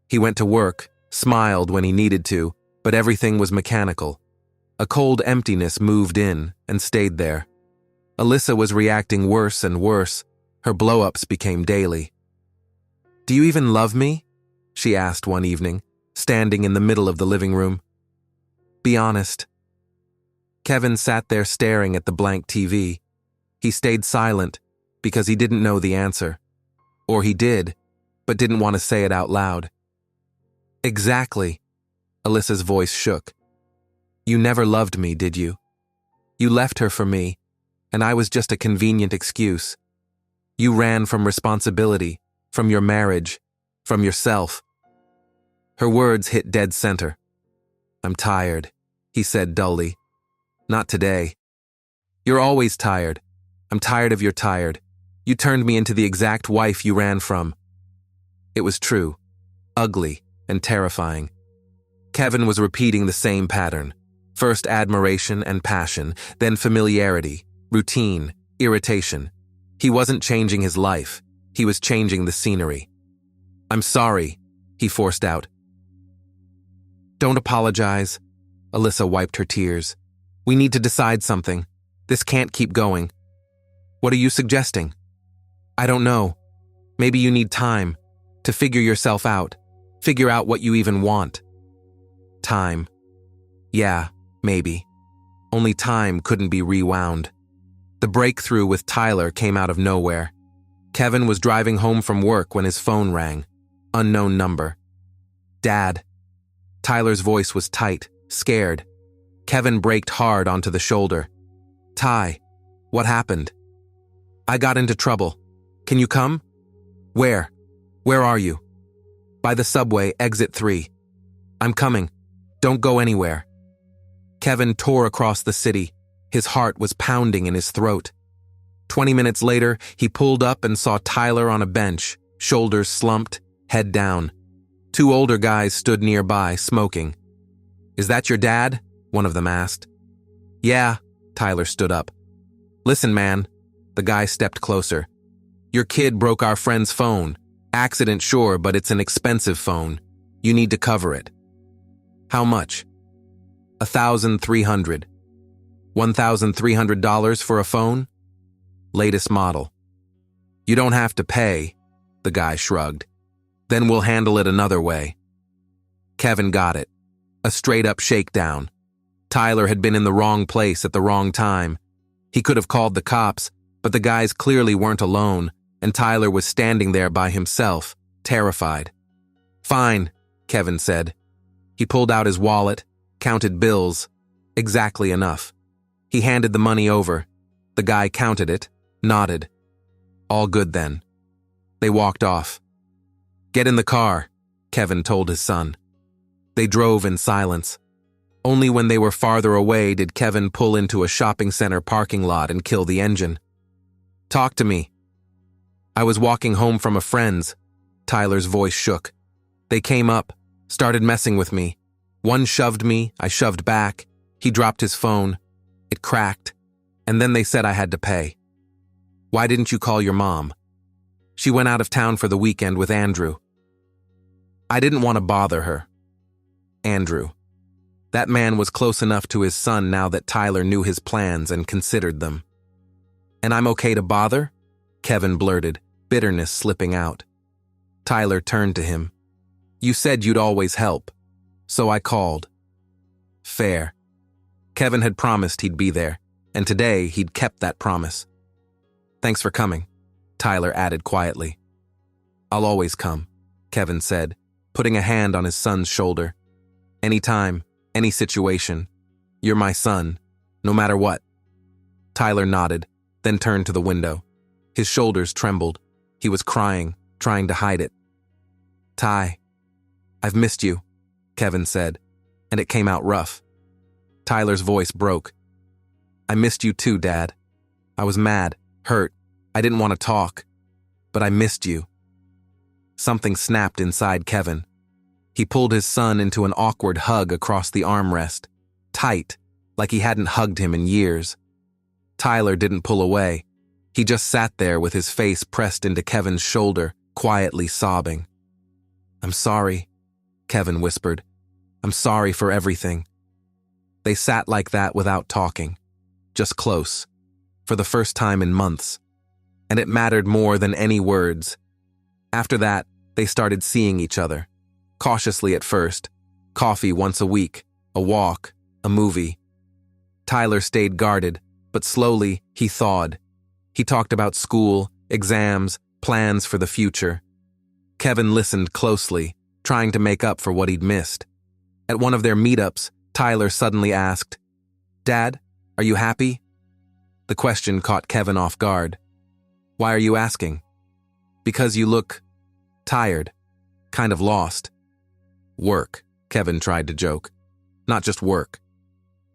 He went to work, smiled when he needed to, but everything was mechanical. A cold emptiness moved in and stayed there. Alyssa was reacting worse and worse. Her blow-ups became daily. "Do you even love me?" she asked one evening, standing in the middle of the living room. "Be honest." Kevin sat there staring at the blank TV. He stayed silent because he didn't know the answer. Or he did, but didn't want to say it out loud. "Exactly." Alyssa's voice shook. "You never loved me, did you? You left her for me, and I was just a convenient excuse. You ran from responsibility, from your marriage, from yourself." Her words hit dead center. "I'm tired," he said dully. "Not today." "You're always tired. I'm tired of you're tired. You turned me into the exact wife you ran from." It was true, ugly and terrifying. Kevin was repeating the same pattern. First admiration and passion, then familiarity, routine, irritation. He wasn't changing his life. He was changing the scenery. "I'm sorry," he forced out. "Don't apologize." Alyssa wiped her tears. "We need to decide something. This can't keep going." "What are you suggesting?" "I don't know. Maybe you need time to figure yourself out, figure out what you even want." Time. Yeah, maybe. Only time couldn't be rewound. The breakthrough with Tyler came out of nowhere. Kevin was driving home from work when his phone rang. Unknown number. "Dad." Tyler's voice was tight, scared. Kevin braked hard onto the shoulder. "Ty, what happened?" "I got into trouble. Can you come?" "Where? Where are you?" "By the subway, exit 3. "I'm coming. Don't go anywhere." Kevin tore across the city. His heart was pounding in his throat. 20 minutes later, he pulled up and saw Tyler on a bench, shoulders slumped, head down. 2 older guys stood nearby, smoking. "Is that your dad?" one of them asked. "Yeah." Tyler stood up. "Listen, man." The guy stepped closer. "Your kid broke our friend's phone. Accident, sure, but it's an expensive phone. You need to cover it." "How much?" $1,300. $1,300 for a phone? Latest model. "You don't have to pay," the guy shrugged. "Then we'll handle it another way." Kevin got it. A straight-up shakedown. Tyler had been in the wrong place at the wrong time. He could have called the cops, but the guys clearly weren't alone, and Tyler was standing there by himself, terrified. "Fine," Kevin said. He pulled out his wallet, counted bills. Exactly enough. He handed the money over. The guy counted it, nodded. "All good then." They walked off. "Get in the car," Kevin told his son. They drove in silence. Only when they were farther away did Kevin pull into a shopping center parking lot and kill the engine. "Talk to me." "I was walking home from a friend's." Tyler's voice shook. "They came up, started messing with me. One shoved me, I shoved back. He dropped his phone. It cracked. And then they said I had to pay." "Why didn't you call your mom?" "She went out of town for the weekend with Andrew." "I didn't want to bother her." Andrew. That man was close enough to his son now that Tyler knew his plans and considered them. "And I'm okay to bother?" Kevin blurted, bitterness slipping out. Tyler turned to him. "You said you'd always help, so I called." Fair. Kevin had promised he'd be there, and today he'd kept that promise. "Thanks for coming," Tyler added quietly. "I'll always come," Kevin said, putting a hand on his son's shoulder. "Anytime, any situation. You're my son, no matter what." Tyler nodded, then turned to the window. His shoulders trembled. He was crying, trying to hide it. "Ty, I've missed you," Kevin said, and it came out rough. Tyler's voice broke. "I missed you too, Dad. I was mad, hurt. I didn't want to talk, but I missed you." Something snapped inside Kevin. He pulled his son into an awkward hug across the armrest, tight, like he hadn't hugged him in years. Tyler didn't pull away. He just sat there with his face pressed into Kevin's shoulder, quietly sobbing. "I'm sorry," Kevin whispered. "I'm sorry for everything." They sat like that without talking, just close, for the first time in months, and it mattered more than any words. After that, they started seeing each other. Cautiously at first, coffee once a week, a walk, a movie. Tyler stayed guarded, but slowly he thawed. He talked about school, exams, plans for the future. Kevin listened closely, trying to make up for what he'd missed. At one of their meetups, Tyler suddenly asked, "Dad, are you happy?" The question caught Kevin off guard. "Why are you asking?" "Because you look tired, kind of lost." "Work," Kevin tried to joke. "Not just work."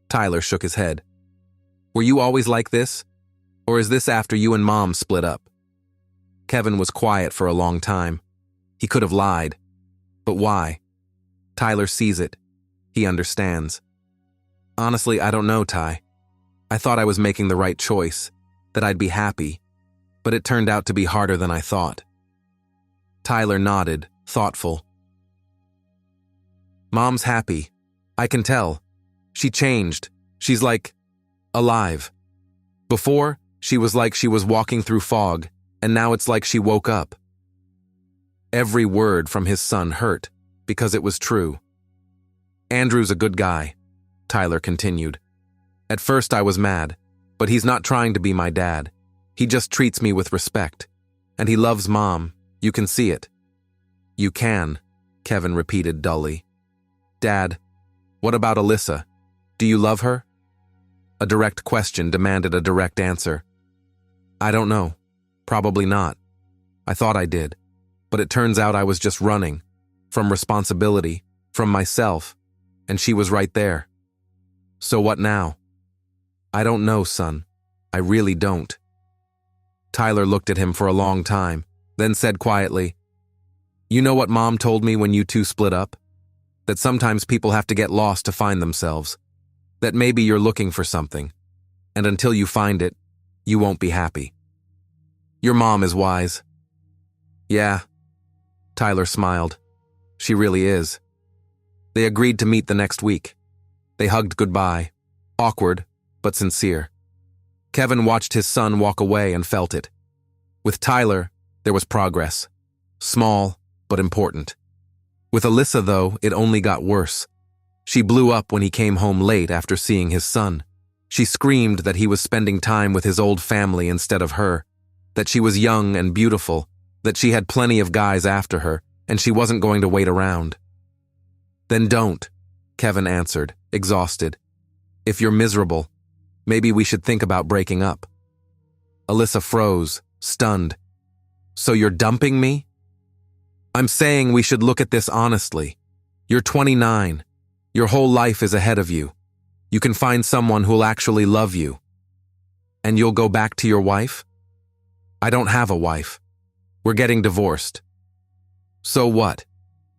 Tyler shook his head. "Were you always like this? Or is this after you and Mom split up?" Kevin was quiet for a long time. He could have lied. But why? Tyler sees it. He understands. "Honestly, I don't know, Ty. I thought I was making the right choice, that I'd be happy, but it turned out to be harder than I thought." Tyler nodded, thoughtful. "Mom's happy. I can tell. She changed. She's like, alive. Before, she was like she was walking through fog, and now it's like she woke up." Every word from his son hurt, because it was true. "Andrew's a good guy," Tyler continued. "At first I was mad, but he's not trying to be my dad. He just treats me with respect. And he loves Mom. You can see it." "You can," Kevin repeated dully. "Dad, what about Alyssa? Do you love her?" A direct question demanded a direct answer. "I don't know. Probably not. I thought I did. But it turns out I was just running. From responsibility, from myself, and she was right there. So what now?" "I don't know, son. I really don't." Tyler looked at him for a long time, then said quietly, "You know what Mom told me when you two split up? That sometimes people have to get lost to find themselves. That maybe you're looking for something, and until you find it, you won't be happy. Your mom is wise." "Yeah," Tyler smiled. "She really is." They agreed to meet the next week. They hugged goodbye, awkward but sincere. Kevin watched his son walk away and felt it. With Tyler, there was progress. Small, but important. With Alyssa, though, it only got worse. She blew up when he came home late after seeing his son. She screamed that he was spending time with his old family instead of her, that she was young and beautiful, that she had plenty of guys after her, and she wasn't going to wait around. "Then don't," Kevin answered, exhausted. "If you're miserable, maybe we should think about breaking up." Alyssa froze, stunned. "So you're dumping me?" "I'm saying we should look at this honestly. You're 29. Your whole life is ahead of you. You can find someone who'll actually love you. And you'll go back to your wife? I don't have a wife. We're getting divorced. So what?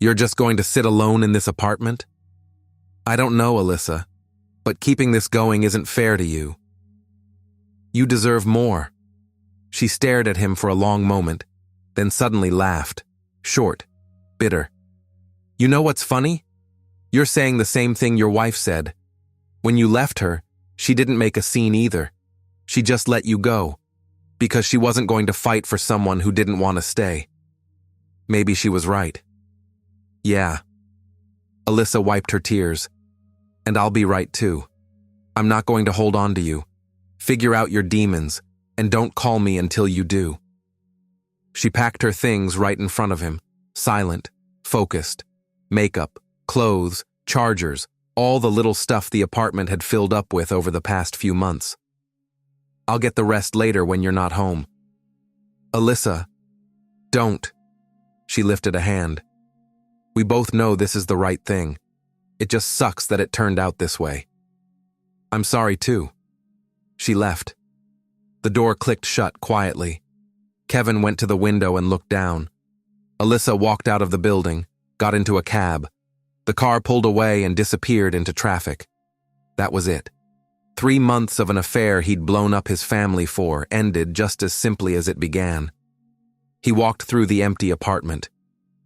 You're just going to sit alone in this apartment? I don't know, Alyssa, but keeping this going isn't fair to you. You deserve more. She stared at him for a long moment, then suddenly laughed, short, bitter. You know what's funny? You're saying the same thing your wife said. When you left her, she didn't make a scene either. She just let you go, because she wasn't going to fight for someone who didn't want to stay. Maybe she was right. Yeah. Alyssa wiped her tears. And I'll be right too. I'm not going to hold on to you. Figure out your demons, and don't call me until you do. She packed her things right in front of him, silent, focused. Makeup, clothes, chargers, all the little stuff the apartment had filled up with over the past few months. I'll get the rest later when you're not home. Alyssa, don't. She lifted a hand. We both know this is the right thing. It just sucks that it turned out this way. I'm sorry too. She left. The door clicked shut quietly. Kevin went to the window and looked down. Alyssa walked out of the building, got into a cab. The car pulled away and disappeared into traffic. That was it. 3 months of an affair he'd blown up his family for ended just as simply as it began. He walked through the empty apartment.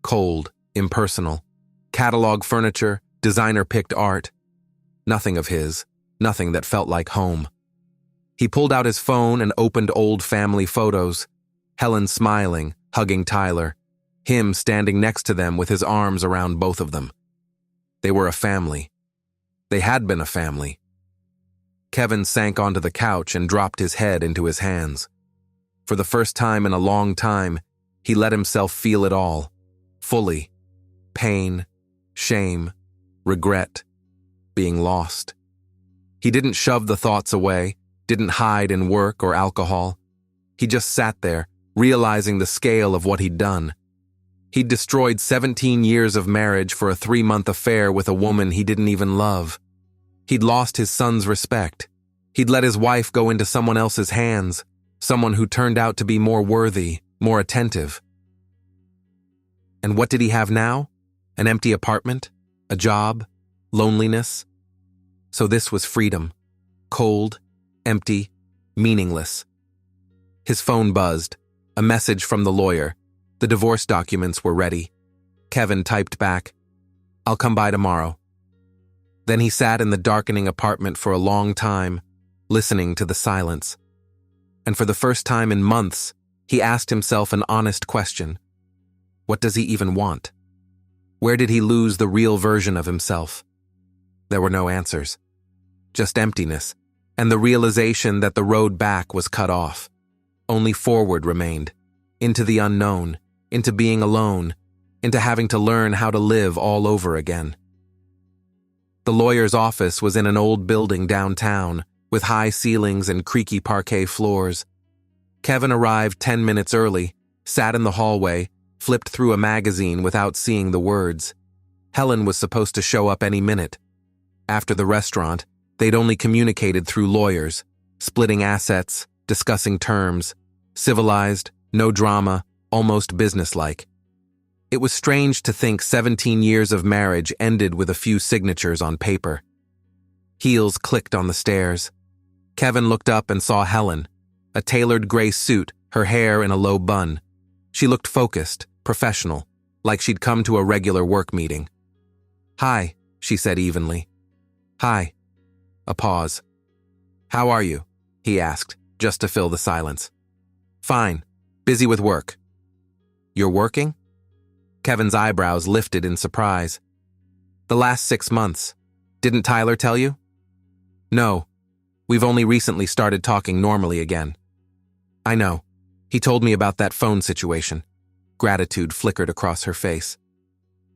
Cold, impersonal. Catalog furniture, designer-picked art. Nothing of his, nothing that felt like home. He pulled out his phone and opened old family photos. Helen smiling, hugging Tyler. Him standing next to them with his arms around both of them. They were a family. They had been a family. Kevin sank onto the couch and dropped his head into his hands. For the first time in a long time, he let himself feel it all, fully. Pain, shame, regret, being lost. He didn't shove the thoughts away, didn't hide in work or alcohol. He just sat there, realizing the scale of what he'd done. He'd destroyed 17 years of marriage for a 3-month affair with a woman he didn't even love. He'd lost his son's respect. He'd let his wife go into someone else's hands, someone who turned out to be more worthy, more attentive. And what did he have now? An empty apartment? A job? Loneliness? So this was freedom. Cold, empty, meaningless. His phone buzzed. A message from the lawyer. The divorce documents were ready. Kevin typed back, "I'll come by tomorrow." Then he sat in the darkening apartment for a long time, listening to the silence. And for the first time in months, he asked himself an honest question. What does he even want? Where did he lose the real version of himself? There were no answers. Just emptiness, and the realization that the road back was cut off. Only forward remained, into the unknown, into being alone, into having to learn how to live all over again. The lawyer's office was in an old building downtown, with high ceilings and creaky parquet floors. Kevin arrived 10 minutes early, sat in the hallway, flipped through a magazine without seeing the words. Helen was supposed to show up any minute. After the restaurant, they'd only communicated through lawyers, splitting assets, discussing terms, civilized, no drama, almost businesslike. It was strange to think 17 years of marriage ended with a few signatures on paper. Heels clicked on the stairs. Kevin looked up and saw Helen, a tailored gray suit, her hair in a low bun. She looked focused, professional, like she'd come to a regular work meeting. "Hi," she said evenly. "Hi." A pause. "How are you?" he asked, just to fill the silence. "Fine. Busy with work." "You're working?" Kevin's eyebrows lifted in surprise. "The last 6 months. Didn't Tyler tell you?" "No. We've only recently started talking normally again." "I know. He told me about that phone situation." Gratitude flickered across her face.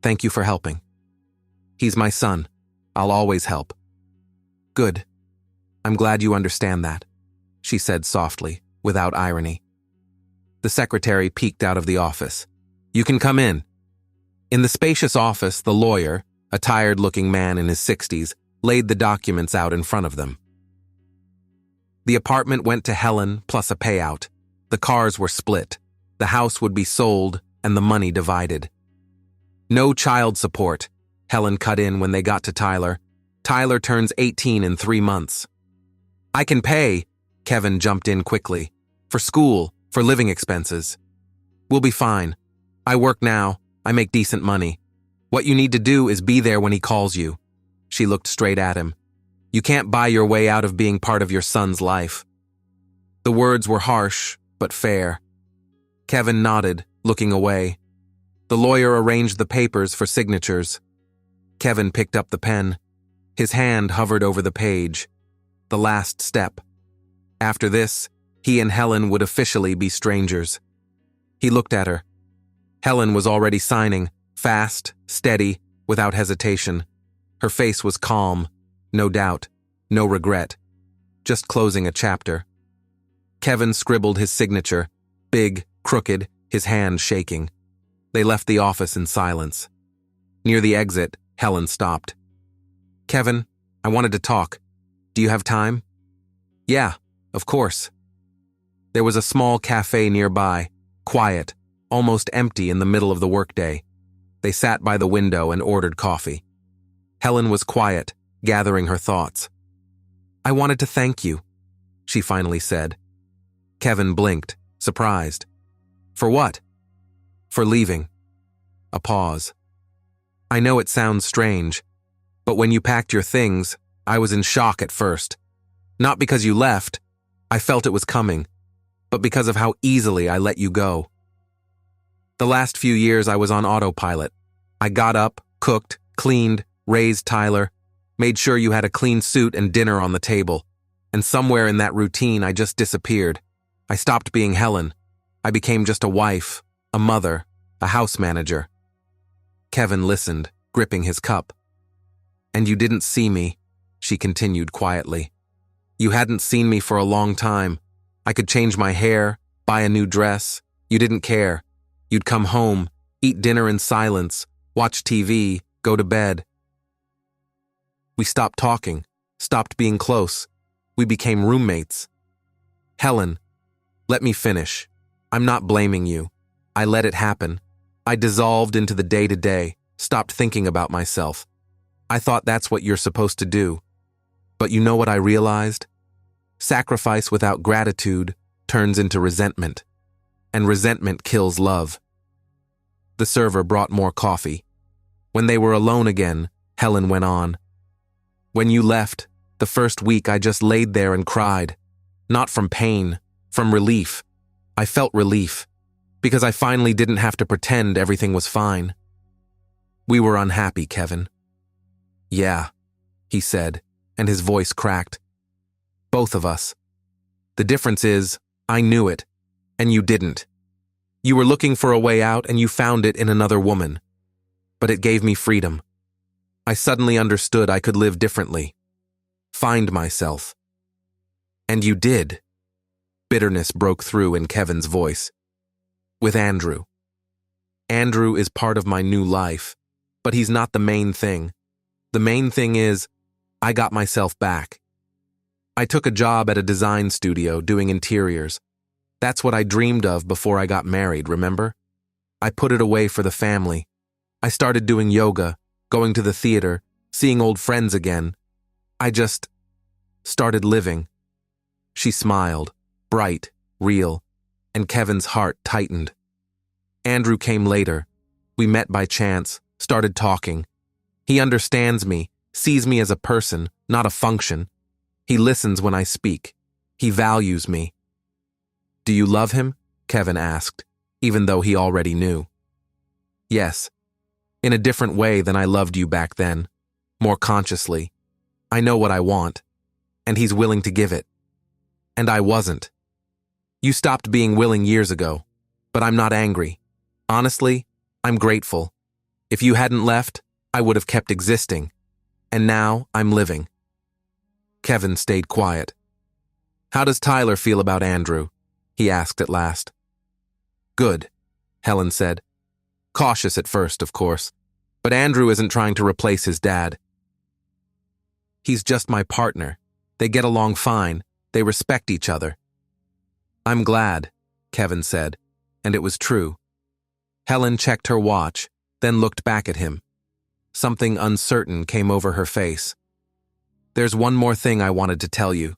"Thank you for helping." "He's my son. I'll always help." "Good. I'm glad you understand that," she said softly, without irony. The secretary peeked out of the office. "You can come in." In the spacious office, the lawyer, A tired-looking man in his 60s laid the documents out in front of them. The apartment went to Helen plus a payout. The cars were split. The house would be sold and the money divided. No child support, Helen cut in when they got to Tyler. Tyler turns 18 in 3 months. I can pay, Kevin jumped in quickly. For school, for living expenses. We'll be fine. I work now. I make decent money. What you need to do is be there when he calls you. She looked straight at him. You can't buy your way out of being part of your son's life. The words were harsh, but fair. Kevin nodded, looking away. The lawyer arranged the papers for signatures. Kevin picked up the pen. His hand hovered over the page. The last step. After this, he and Helen would officially be strangers. He looked at her. Helen was already signing, fast, steady, without hesitation. Her face was calm, no doubt, no regret, just closing a chapter. Kevin scribbled his signature, big, crooked, his hand shaking. They left the office in silence. Near the exit, Helen stopped. Kevin, I wanted to talk. Do you have time? Yeah, of course. There was a small cafe nearby, quiet, almost empty in the middle of the workday. They sat by the window and ordered coffee. Helen was quiet, gathering her thoughts. I wanted to thank you, she finally said. Kevin blinked, surprised. For what? For leaving. A pause. I know it sounds strange, but when you packed your things, I was in shock at first. Not because you left, I felt it was coming, but because of how easily I let you go. The last few years I was on autopilot. I got up, cooked, cleaned, raised Tyler, made sure you had a clean suit and dinner on the table, and somewhere in that routine I just disappeared. I stopped being Helen. I became just a wife, a mother, a house manager. Kevin listened, gripping his cup. And you didn't see me, she continued quietly. You hadn't seen me for a long time. I could change my hair, buy a new dress. You didn't care. You'd come home, eat dinner in silence, watch TV, go to bed. We stopped talking, stopped being close. We became roommates. Helen, let me finish. I'm not blaming you. I let it happen. I dissolved into the day-to-day, stopped thinking about myself. I thought that's what you're supposed to do. But you know what I realized? Sacrifice without gratitude turns into resentment, and resentment kills love. The server brought more coffee. When they were alone again, Helen went on. When you left, the first week I just laid there and cried. Not from pain, from relief. I felt relief, because I finally didn't have to pretend everything was fine. We were unhappy, Kevin. Yeah, he said, and his voice cracked. Both of us. The difference is, I knew it, and you didn't. You were looking for a way out and you found it in another woman. But it gave me freedom. I suddenly understood I could live differently. Find myself. And you did. Bitterness broke through in Kevin's voice. With Andrew. Andrew is part of my new life, but he's not the main thing. The main thing is, I got myself back. I took a job at a design studio doing interiors. That's what I dreamed of before I got married, remember? I put it away for the family. I started doing yoga, going to the theater, seeing old friends again. I just started living. She smiled, bright, real, and Kevin's heart tightened. Andrew came later. We met by chance, started talking. He understands me, sees me as a person, not a function. He listens when I speak. He values me. Do you love him? Kevin asked, even though he already knew. Yes, in a different way than I loved you back then, more consciously. I know what I want, and he's willing to give it. And I wasn't. You stopped being willing years ago, but I'm not angry. Honestly, I'm grateful. If you hadn't left, I would have kept existing. And now I'm living. Kevin stayed quiet. How does Tyler feel about Andrew? He asked at last. Good, Helen said. Cautious at first, of course, But Andrew isn't trying to replace his dad. He's just my partner. They get along fine. They respect each other. I'm glad, Kevin said, and it was true. Helen checked her watch, then looked back at him. Something uncertain came over her face. There's one more thing I wanted to tell you,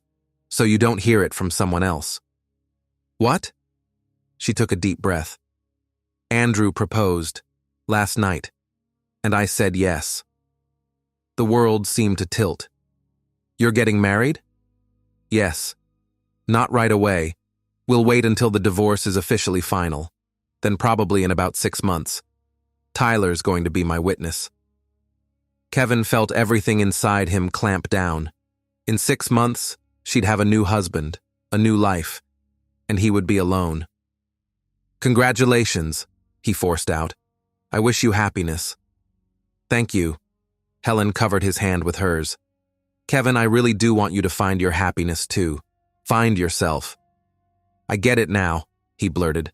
so you don't hear it from someone else. What? She took a deep breath. Andrew proposed, last night, and I said yes. The world seemed to tilt. You're getting married? Yes. Not right away. We'll wait until the divorce is officially final, then probably in about 6 months. Tyler's going to be my witness. Kevin felt everything inside him clamp down. In 6 months, she'd have a new husband, a new life, and he would be alone. Congratulations, he forced out. I wish you happiness. Thank you. Helen covered his hand with hers. Kevin, I really do want you to find your happiness too. Find yourself. I get it now, he blurted.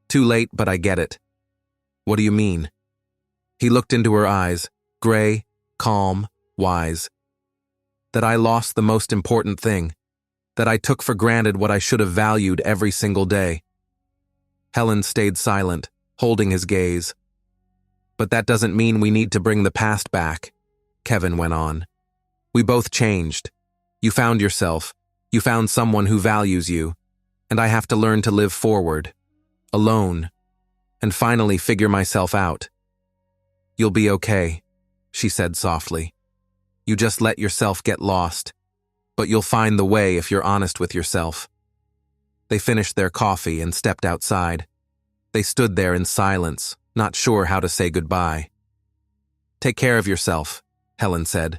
Too late, but I get it. What do you mean? He looked into her eyes, gray, calm, wise. That I lost the most important thing. That I took for granted what I should have valued every single day. Helen stayed silent, holding his gaze. But that doesn't mean we need to bring the past back, Kevin went on. We both changed. You found yourself. You found someone who values you. And I have to learn to live forward, alone, and finally figure myself out. You'll be okay, she said softly. You just let yourself get lost, but you'll find the way if you're honest with yourself. They finished their coffee and stepped outside. They stood there in silence, not sure how to say goodbye. Take care of yourself, Helen said,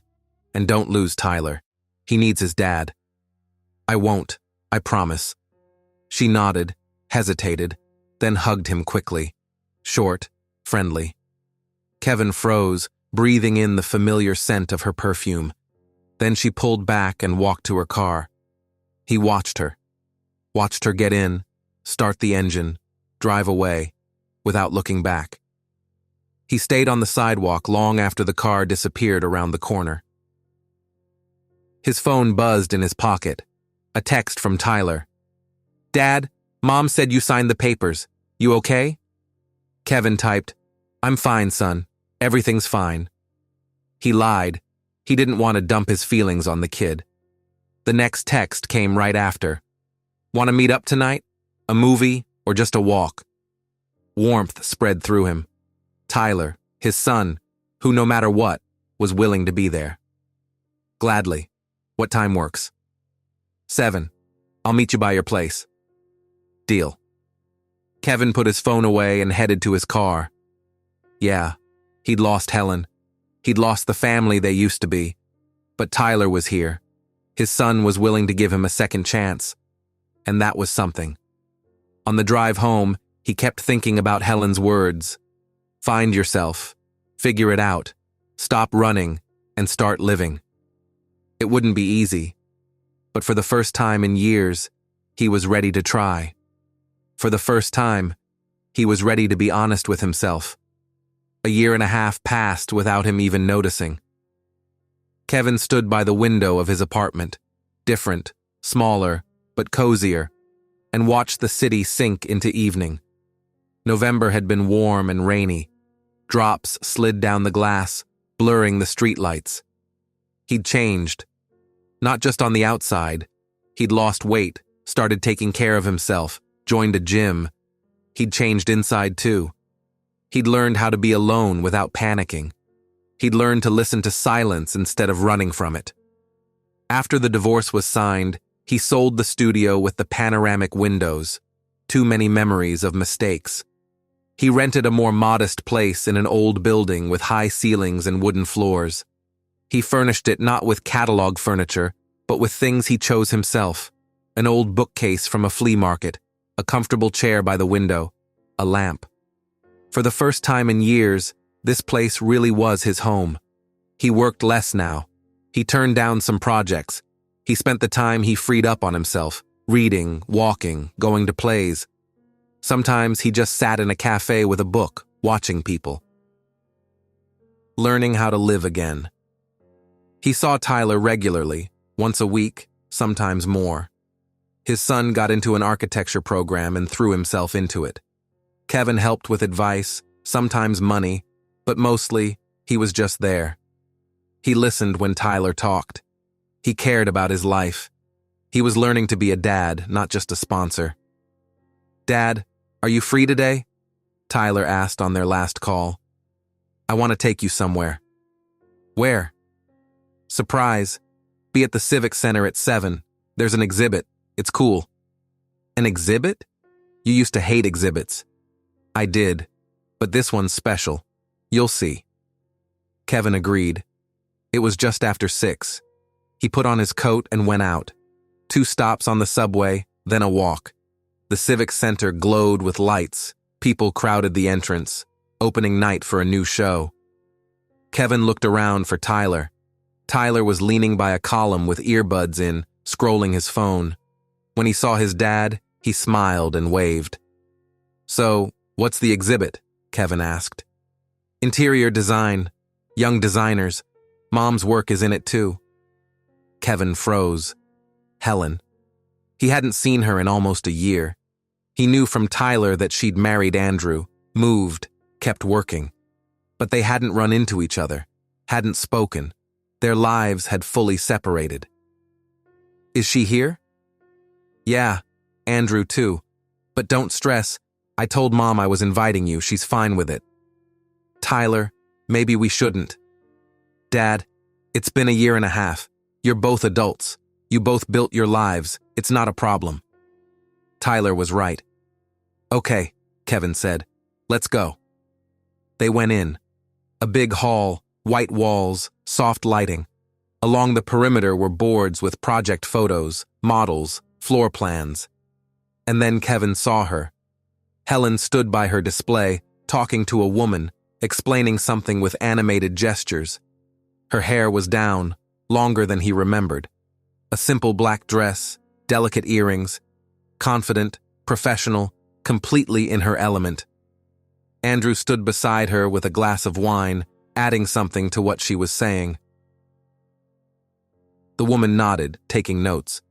and don't lose Tyler. He needs his dad. I won't, I promise. She nodded, hesitated, then hugged him quickly. Short, friendly. Kevin froze, breathing in the familiar scent of her perfume. Then she pulled back and walked to her car. He watched her get in, start the engine, drive away, without looking back. He stayed on the sidewalk long after the car disappeared around the corner. His phone buzzed in his pocket. A text from Tyler. Dad, Mom said you signed the papers. You okay? Kevin typed, I'm fine, son. Everything's fine. He lied. He didn't want to dump his feelings on the kid. The next text came right after. Want to meet up tonight? A movie or just a walk? Warmth spread through him. Tyler, his son, who no matter what, was willing to be there. Gladly. What time works? 7. I'll meet you by your place. Deal. Kevin put his phone away and headed to his car. Yeah, he'd lost Helen. He'd lost the family they used to be. But Tyler was here. His son was willing to give him a second chance. And that was something. On the drive home, he kept thinking about Helen's words. Find yourself. Figure it out. Stop running and start living. It wouldn't be easy. But for the first time in years, he was ready to try. For the first time, he was ready to be honest with himself. A year and a half passed without him even noticing. Kevin stood by the window of his apartment, different, smaller, but cozier, and watched the city sink into evening. November had been warm and rainy. Drops slid down the glass, blurring the streetlights. He'd changed. Not just on the outside. He'd lost weight, started taking care of himself, joined a gym. He'd changed inside too. He'd learned how to be alone without panicking. He'd learned to listen to silence instead of running from it. After the divorce was signed, he sold the studio with the panoramic windows. Too many memories of mistakes. He rented a more modest place in an old building with high ceilings and wooden floors. He furnished it not with catalog furniture, but with things he chose himself. An old bookcase from a flea market, a comfortable chair by the window, a lamp. For the first time in years, this place really was his home. He worked less now. He turned down some projects. He spent the time he freed up on himself, reading, walking, going to plays. Sometimes he just sat in a cafe with a book, watching people. learning how to live again. He saw Tyler regularly, once a week, sometimes more. His son got into an architecture program and threw himself into it. Kevin helped with advice, sometimes money, but mostly, he was just there. He listened when Tyler talked. He cared about his life. He was learning to be a dad, not just a sponsor. "Dad, are you free today?" Tyler asked on their last call. "I want to take you somewhere." "Where?" "Surprise. Be at the Civic Center at 7. There's an exhibit. It's cool." "An exhibit? You used to hate exhibits." "I did, but this one's special. You'll see." Kevin agreed. It was just after 6. He put on his coat and went out. 2 stops on the subway, then a walk. The Civic Center glowed with lights. People crowded the entrance, opening night for a new show. Kevin looked around for Tyler. Tyler was leaning by a column with earbuds in, scrolling his phone. When he saw his dad, he smiled and waved. "So, what's the exhibit?" Kevin asked. "Interior design. Young designers. Mom's work is in it too." Kevin froze. Helen. He hadn't seen her in almost a year. He knew from Tyler that she'd married Andrew, moved, kept working. But they hadn't run into each other, hadn't spoken. Their lives had fully separated. "Is she here?" "Yeah, Andrew too. But don't stress. I told Mom I was inviting you. She's fine with it." "Tyler, maybe we shouldn't." "Dad, it's been a year and a half. You're both adults. You both built your lives. It's not a problem." Tyler was right. "Okay," Kevin said. "Let's go." They went in. A big hall, white walls, soft lighting. Along the perimeter were boards with project photos, models, floor plans. And then Kevin saw her. Helen stood by her display, talking to a woman, explaining something with animated gestures. Her hair was down, longer than he remembered. A simple black dress, delicate earrings, confident, professional, completely in her element. Andrew stood beside her with a glass of wine, adding something to what she was saying. The woman nodded, taking notes.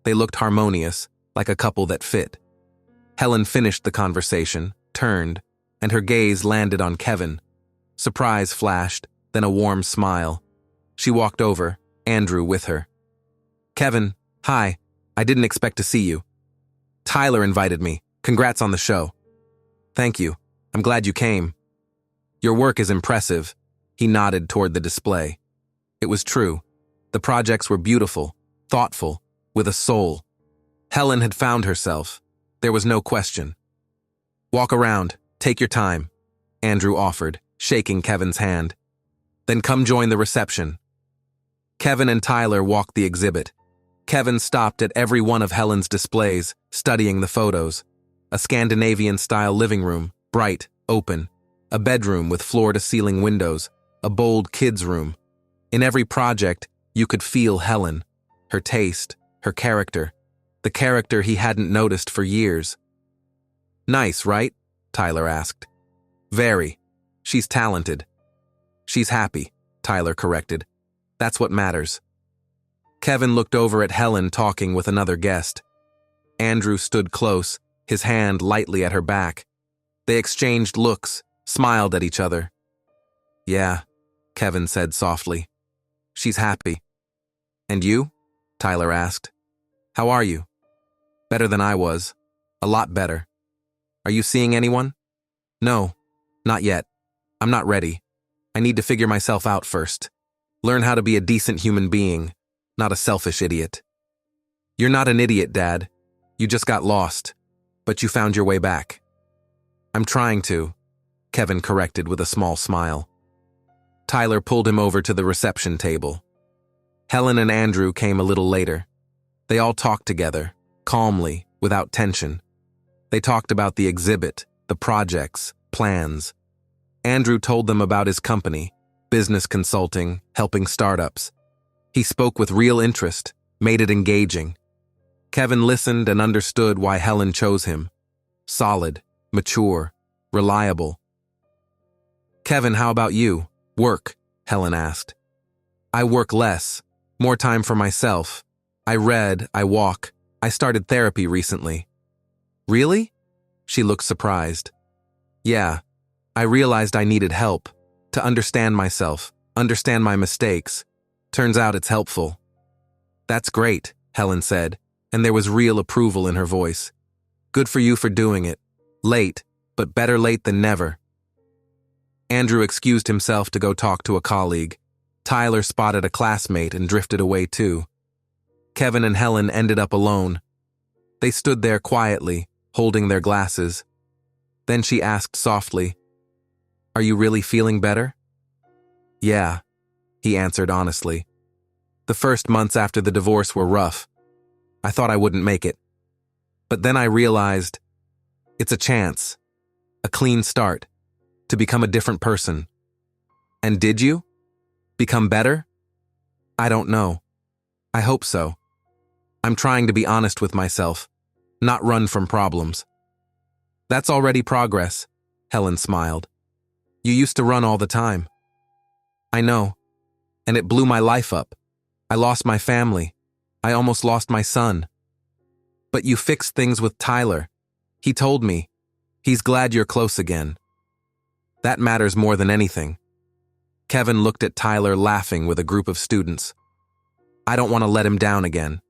They looked harmonious, like a couple that fit. Helen finished the conversation, turned, and her gaze landed on Kevin. Surprise flashed, then a warm smile. She walked over, Andrew with her. "Kevin, hi. I didn't expect to see you." "Tyler invited me. Congrats on the show." "Thank you. I'm glad you came." "Your work is impressive." He nodded toward the display. It was true. The projects were beautiful, thoughtful, with a soul. Helen had found herself. There was no question. "Walk around. Take your time," Andrew offered, shaking Kevin's hand. "Then come join the reception." Kevin and Tyler walked the exhibit. Kevin stopped at every one of Helen's displays, studying the photos. A Scandinavian-style living room, bright, open. A bedroom with floor-to-ceiling windows. A bold kids' room. In every project, you could feel Helen. Her taste, her character. The character he hadn't noticed for years. "Nice, right?" Tyler asked. "Very. She's talented." "She's happy," Tyler corrected. "That's what matters." Kevin looked over at Helen talking with another guest. Andrew stood close, his hand lightly at her back. They exchanged looks, smiled at each other. "Yeah," Kevin said softly. "She's happy." "And you?" Tyler asked. "How are you?" "Better than I was. A lot better." "Are you seeing anyone?" "No, not yet. I'm not ready. I need to figure myself out first. Learn how to be a decent human being, not a selfish idiot." "You're not an idiot, Dad. You just got lost, but you found your way back." "I'm trying to," Kevin corrected with a small smile. Tyler pulled him over to the reception table. Helen and Andrew came a little later. They all talked together, calmly, without tension. They talked about the exhibit, the projects, plans. Andrew told them about his company, business consulting, helping startups. He spoke with real interest, made it engaging. Kevin listened and understood why Helen chose him. Solid, mature, reliable. "Kevin, how about you? Work, Helen asked. I work less, more time for myself. I read, I walk. I started therapy recently. Really? She looked surprised. Yeah, I realized I needed help, to understand myself, understand my mistakes. Turns out it's helpful. That's great, Helen said, and there was real approval in her voice. Good for you for doing it. Late, but better late than never. Andrew excused himself to go talk to a colleague. Tyler spotted a classmate and drifted away too. Kevin and Helen ended up alone. They stood there quietly, holding their glasses. Then she asked softly, "Are you really feeling better?" "Yeah," he answered honestly. "The first months after the divorce were rough. I thought I wouldn't make it. But then I realized it's a chance, a clean start, to become a different person." "And did you? Become better?" "I don't know. I hope so. I'm trying to be honest with myself, not run from problems." "That's already progress," Helen smiled. "You used to run all the time." "I know, and it blew my life up. I lost my family. I almost lost my son. But you fixed things with Tyler. He told me. He's glad you're close again. That matters more than anything." Kevin looked at Tyler laughing with a group of students. "I don't want to let him down again."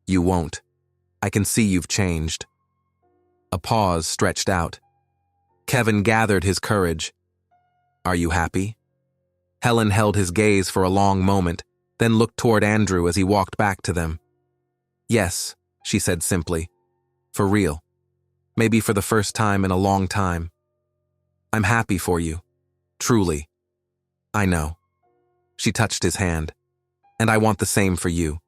"You won't. I can see you've changed." A pause stretched out. Kevin gathered his courage. "Are you happy?" Helen held his gaze for a long moment, then looked toward Andrew as he walked back to them. "Yes," she said simply. "For real. Maybe for the first time in a long time. I'm happy for you. Truly. I know." She touched his hand. "And I want the same for you.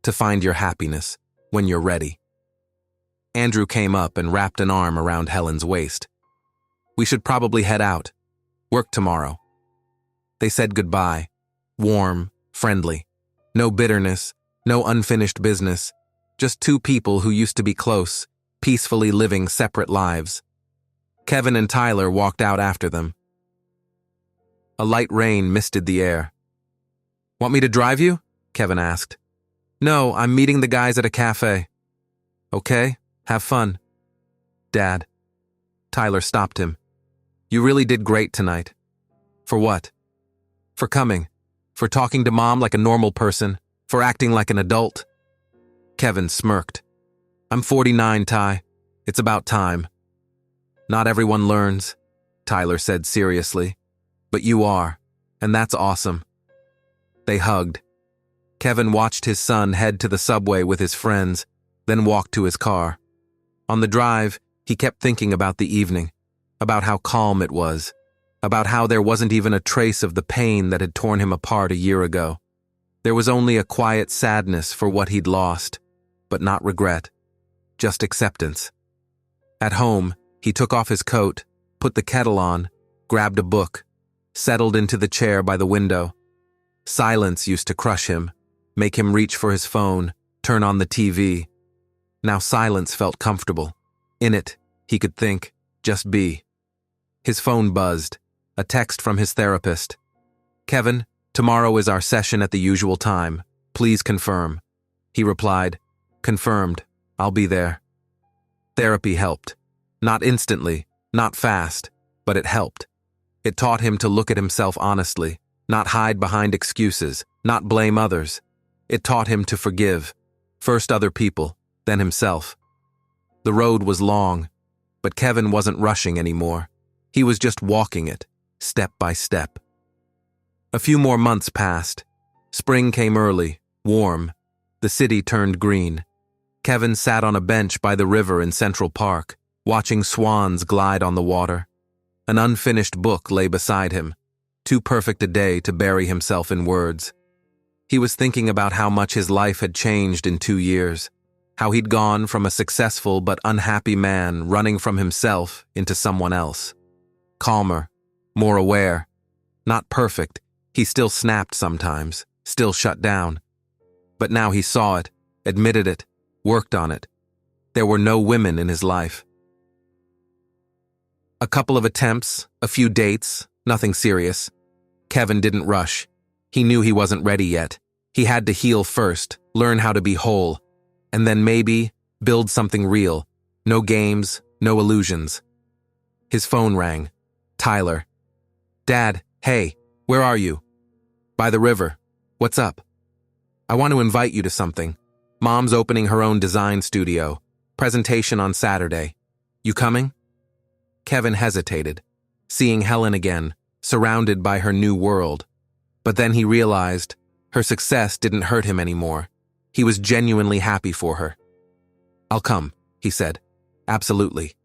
To find your happiness when you're ready." Andrew came up and wrapped an arm around Helen's waist. "We should probably head out. Work tomorrow." They said goodbye. Warm, friendly. No bitterness, no unfinished business. Just two people who used to be close, peacefully living separate lives. Kevin and Tyler walked out after them. A light rain misted the air. "Want me to drive you?" Kevin asked. "No, I'm meeting the guys at a cafe." "Okay, have fun." "Dad." Tyler stopped him. "You really did great tonight." "For what?" "For coming. For talking to Mom like a normal person. For acting like an adult." Kevin smirked. "I'm 49, Ty. It's about time." "Not everyone learns," Tyler said seriously. "But you are, and that's awesome." They hugged. Kevin watched his son head to the subway with his friends, then walked to his car. On the drive, he kept thinking about the evening, about how calm it was, about how there wasn't even a trace of the pain that had torn him apart a year ago. There was only a quiet sadness for what he'd lost, but not regret, just acceptance. At home, he took off his coat, put the kettle on, grabbed a book, settled into the chair by the window. Silence used to crush him, make him reach for his phone, turn on the TV. Now silence felt comfortable. In it, he could think, just be. His phone buzzed, a text from his therapist. "Kevin, tomorrow is our session at the usual time. Please confirm." He replied, "Confirmed. I'll be there." Therapy helped. Not instantly, not fast, but it helped. It taught him to look at himself honestly, not hide behind excuses, not blame others. It taught him to forgive, first other people, then himself. The road was long, but Kevin wasn't rushing anymore. He was just walking it, step by step. A few more months passed. Spring came early, warm. The city turned green. Kevin sat on a bench by the river in Central Park, watching swans glide on the water. An unfinished book lay beside him, too perfect a day to bury himself in words. He was thinking about how much his life had changed in 2 years, how he'd gone from a successful but unhappy man running from himself into someone else. Calmer, more aware. Not perfect, he still snapped sometimes, still shut down. But now he saw it, admitted it, worked on it. There were no women in his life. A couple of attempts, a few dates, nothing serious. Kevin didn't rush. He knew he wasn't ready yet. He had to heal first, learn how to be whole, and then maybe build something real. No games, no illusions. His phone rang. Tyler. Dad, hey, where are you? By the river. What's up? I want to invite you to something. Mom's opening her own design studio. Presentation on Saturday. You coming? Kevin hesitated, seeing Helen again, surrounded by her new world. But then he realized her success didn't hurt him anymore. He was genuinely happy for her. I'll come, he said. Absolutely.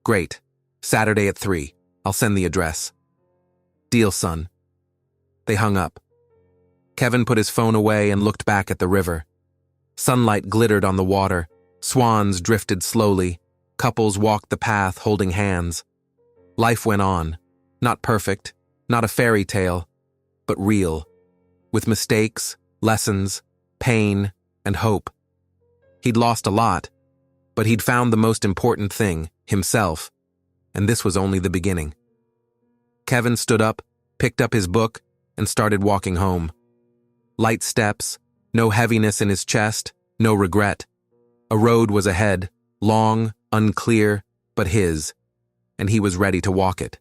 Great. Saturday at 3. I'll send the address. Deal, son. They hung up. Kevin put his phone away and looked back at the river. Sunlight glittered on the water. Swans drifted slowly. Couples walked the path holding hands. Life went on. Not perfect, not a fairy tale, but real. With mistakes, lessons, pain, and hope. He'd lost a lot, but he'd found the most important thing, himself. And this was only the beginning. Kevin stood up, picked up his book, and started walking home. Light steps, no heaviness in his chest, no regret. A road was ahead, long, unclear, but his, and he was ready to walk it.